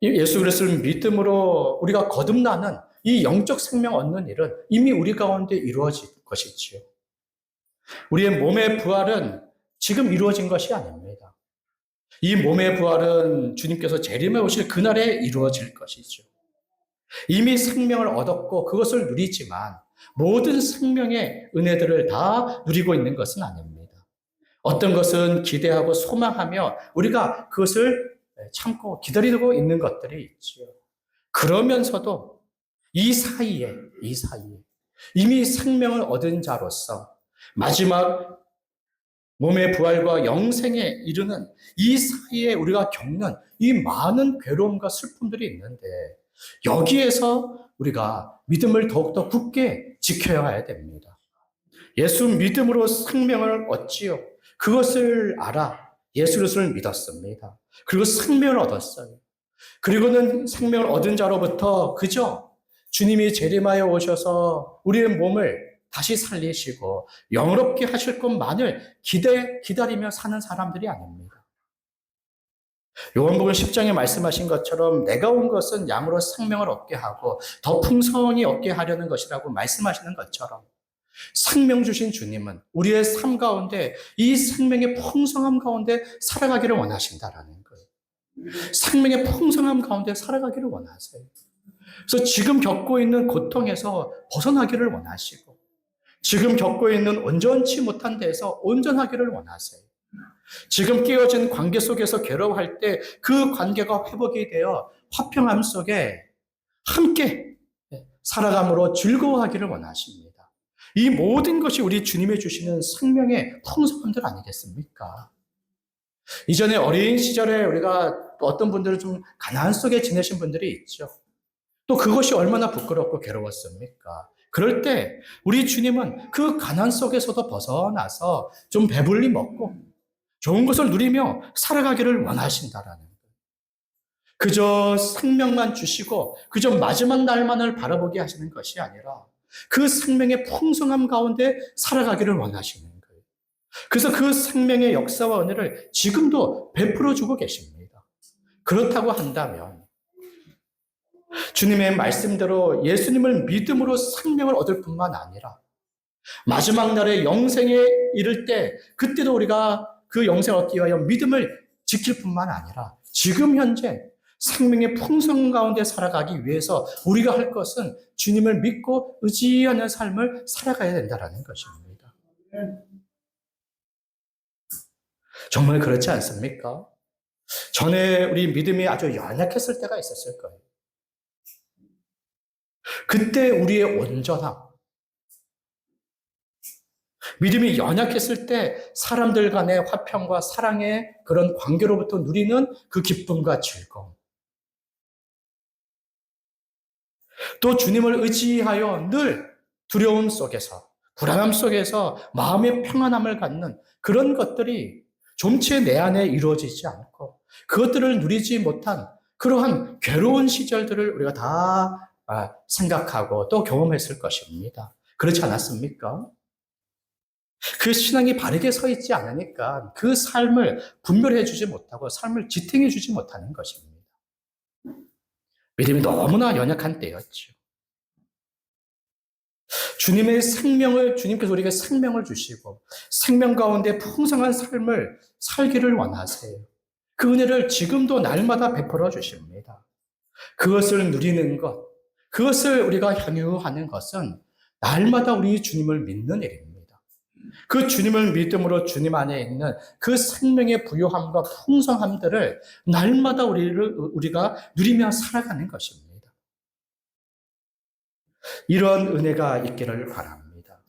예수 그리스도를 믿음으로 우리가 거듭나는 이 영적 생명 얻는 일은 이미 우리 가운데 이루어진 것이지요. 우리의 몸의 부활은 지금 이루어진 것이 아닙니다. 이 몸의 부활은 주님께서 재림에 오실 그날에 이루어질 것이죠. 이미 생명을 얻었고 그것을 누리지만 모든 생명의 은혜들을 다 누리고 있는 것은 아닙니다. 어떤 것은 기대하고 소망하며 우리가 그것을 참고 기다리고 있는 것들이 있지요. 그러면서도 이 사이에 이미 생명을 얻은 자로서 마지막 몸의 부활과 영생에 이르는 이 사이에 우리가 겪는 이 많은 괴로움과 슬픔들이 있는데, 여기에서 우리가 믿음을 더욱더 굳게 지켜야 해야 됩니다. 예수 믿음으로 생명을 얻지요. 그것을 알아 예수 그리스도를 믿었습니다. 그리고 생명을 얻었어요. 그리고는 생명을 얻은 자로부터 그저 주님이 재림하여 오셔서 우리의 몸을 다시 살리시고 영롭게 하실 것만을 기다리며 사는 사람들이 아닙니다. 요한복음 10장에 말씀하신 것처럼 내가 온 것은 양으로 생명을 얻게 하고 더 풍성히 얻게 하려는 것이라고 말씀하시는 것처럼, 생명 주신 주님은 우리의 삶 가운데 이 생명의 풍성함 가운데 살아가기를 원하신다라는 거예요. 생명의 풍성함 가운데 살아가기를 원하세요. 그래서 지금 겪고 있는 고통에서 벗어나기를 원하시고, 지금 겪고 있는 온전치 못한 데에서 온전하기를 원하세요. 지금 깨어진 관계 속에서 괴로워할 때 그 관계가 회복이 되어 화평함 속에 함께 살아감으로 즐거워하기를 원하십니다. 이 모든 것이 우리 주님이 주시는 생명의 풍성함들 아니겠습니까? 이전에 어린 시절에 우리가 또 어떤 분들은 좀 가난 속에 지내신 분들이 있죠. 또 그것이 얼마나 부끄럽고 괴로웠습니까? 그럴 때 우리 주님은 그 가난 속에서도 벗어나서 좀 배불리 먹고 좋은 것을 누리며 살아가기를 원하신다라는 거예요. 그저 생명만 주시고 그저 마지막 날만을 바라보게 하시는 것이 아니라 그 생명의 풍성함 가운데 살아가기를 원하시는 거예요. 그래서 그 생명의 역사와 은혜를 지금도 베풀어 주고 계십니다. 그렇다고 한다면 주님의 말씀대로 예수님을 믿음으로 생명을 얻을 뿐만 아니라 마지막 날에 영생에 이를 때 그때도 우리가 그 영생을 얻기 위하여 믿음을 지킬 뿐만 아니라 지금 현재 생명의 풍성 가운데 살아가기 위해서 우리가 할 것은 주님을 믿고 의지하는 삶을 살아가야 된다는 것입니다. 정말 그렇지 않습니까? 전에 우리 믿음이 아주 연약했을 때가 있었을 거예요. 그때 우리의 온전함, 믿음이 연약했을 때 사람들 간의 화평과 사랑의 그런 관계로부터 누리는 그 기쁨과 즐거움. 또 주님을 의지하여 늘 두려움 속에서, 불안함 속에서 마음의 평안함을 갖는 그런 것들이 좀체 내 안에 이루어지지 않고 그것들을 누리지 못한 그러한 괴로운 시절들을 우리가 다 생각하고 또 경험했을 것입니다. 그렇지 않았습니까? 그 신앙이 바르게 서 있지 않으니까 그 삶을 분별해 주지 못하고 삶을 지탱해 주지 못하는 것입니다. 믿음이 너무나 연약한 때였죠. 주님의 생명을, 주님께서 우리에게 생명을 주시고 생명 가운데 풍성한 삶을 살기를 원하세요. 그 은혜를 지금도 날마다 베풀어 주십니다. 그것을 누리는 것, 그것을 우리가 향유하는 것은 날마다 우리 주님을 믿는 일입니다. 그 주님을 믿음으로 주님 안에 있는 그 생명의 부요함과 풍성함들을 날마다 우리가 누리며 살아가는 것입니다. 이런 은혜가 있기를 바랍니다.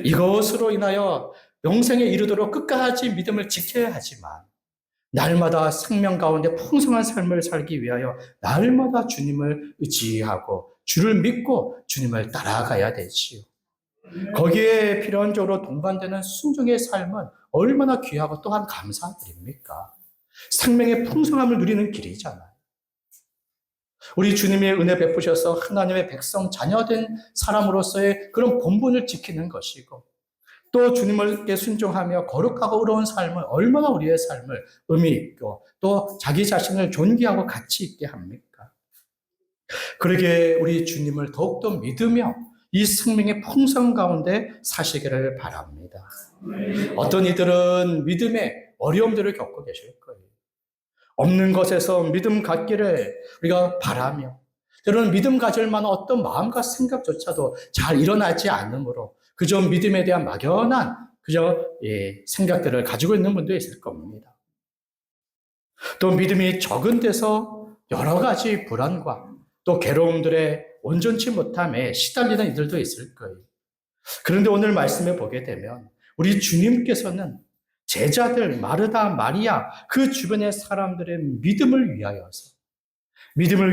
이것으로 인하여 영생에 이르도록 끝까지 믿음을 지켜야 하지만 날마다 생명 가운데 풍성한 삶을 살기 위하여 날마다 주님을 의지하고 주를 믿고 주님을 따라가야 되지요. 거기에 필연적으로 동반되는 순종의 삶은 얼마나 귀하고 또한 감사드립니까? 생명의 풍성함을 누리는 길이잖아요. 우리 주님의 은혜 베푸셔서 하나님의 백성 자녀된 사람으로서의 그런 본분을 지키는 것이고 또 주님께 순종하며 거룩하고 의로운 삶을 얼마나 우리의 삶을 의미 있고 또 자기 자신을 존귀하고 가치 있게 합니까? 그러게 우리 주님을 더욱더 믿으며 이 생명의 풍성 가운데 사시기를 바랍니다. 어떤 이들은 믿음의 어려움들을 겪고 계실 거예요. 없는 것에서 믿음 갖기를 우리가 바라며 때로는 믿음 가질 만한 어떤 마음과 생각조차도 잘 일어나지 않으므로 그저 믿음에 대한 막연한 생각들을 가지고 있는 분도 있을 겁니다. 또 믿음이 적은 데서 여러 가지 불안과 또 괴로움들에 온전치 못함에 시달리는 이들도 있을 거예요. 그런데 오늘 말씀에 보게 되면 우리 주님께서는 제자들 마르다, 마리아 그 주변의 사람들의 믿음을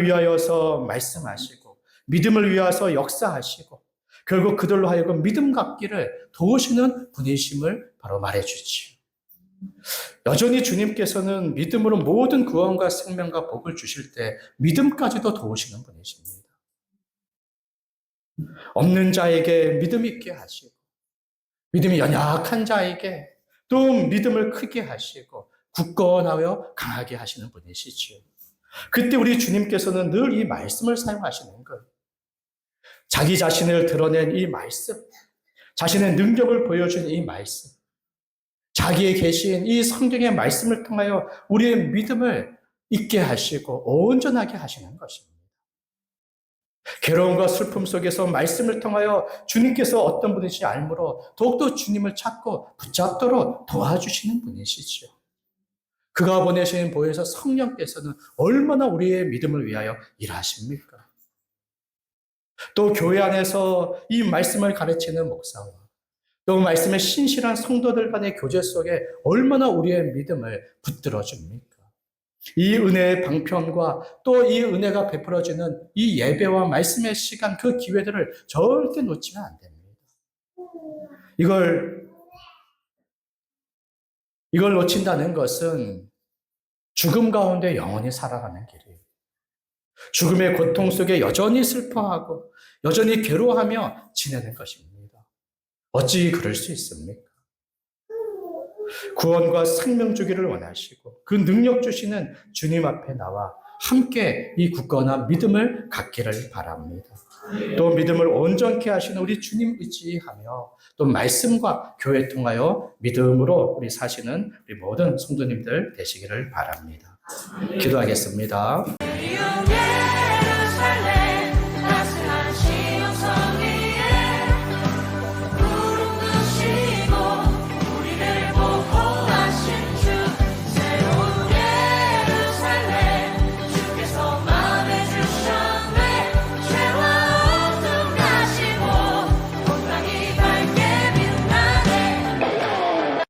위하여서 말씀하시고 믿음을 위하여서 역사하시고 결국 그들로 하여금 믿음 갖기를 도우시는 분이심을 바로 말해주지요. 여전히 주님께서는 믿음으로 모든 구원과 생명과 복을 주실 때 믿음까지도 도우시는 분이십니다. 없는 자에게 믿음 있게 하시고 믿음이 연약한 자에게 또 믿음을 크게 하시고 굳건하여 강하게 하시는 분이시죠. 그때 우리 주님께서는 늘 이 말씀을 사용하시는 거예요. 자기 자신을 드러낸 이 말씀, 자신의 능력을 보여준 이 말씀, 자기의 계신 이 성경의 말씀을 통하여 우리의 믿음을 있게 하시고 온전하게 하시는 것입니다. 괴로움과 슬픔 속에서 말씀을 통하여 주님께서 어떤 분이신지 알므로 더욱더 주님을 찾고 붙잡도록 도와주시는 분이시죠. 그가 보내신 보혜사 성령께서는 얼마나 우리의 믿음을 위하여 일하십니까? 또 교회 안에서 이 말씀을 가르치는 목사와 또 말씀의 신실한 성도들 간의 교제 속에 얼마나 우리의 믿음을 붙들어 줍니까? 이 은혜의 방편과 또 이 은혜가 베풀어지는 이 예배와 말씀의 시간, 그 기회들을 절대 놓치면 안 됩니다. 이걸 놓친다는 것은 죽음 가운데 영원히 살아가는 길이에요. 죽음의 고통 속에 여전히 슬퍼하고 여전히 괴로워하며 지내는 것입니다. 어찌 그럴 수 있습니까? 구원과 생명 주기를 원하시고 그 능력 주시는 주님 앞에 나와 함께 이 굳건한 믿음을 갖기를 바랍니다. 또 믿음을 온전케 하시는 우리 주님 의지하며 또 말씀과 교회 통하여 믿음으로 우리 사시는 우리 모든 성도님들 되시기를 바랍니다. 기도하겠습니다.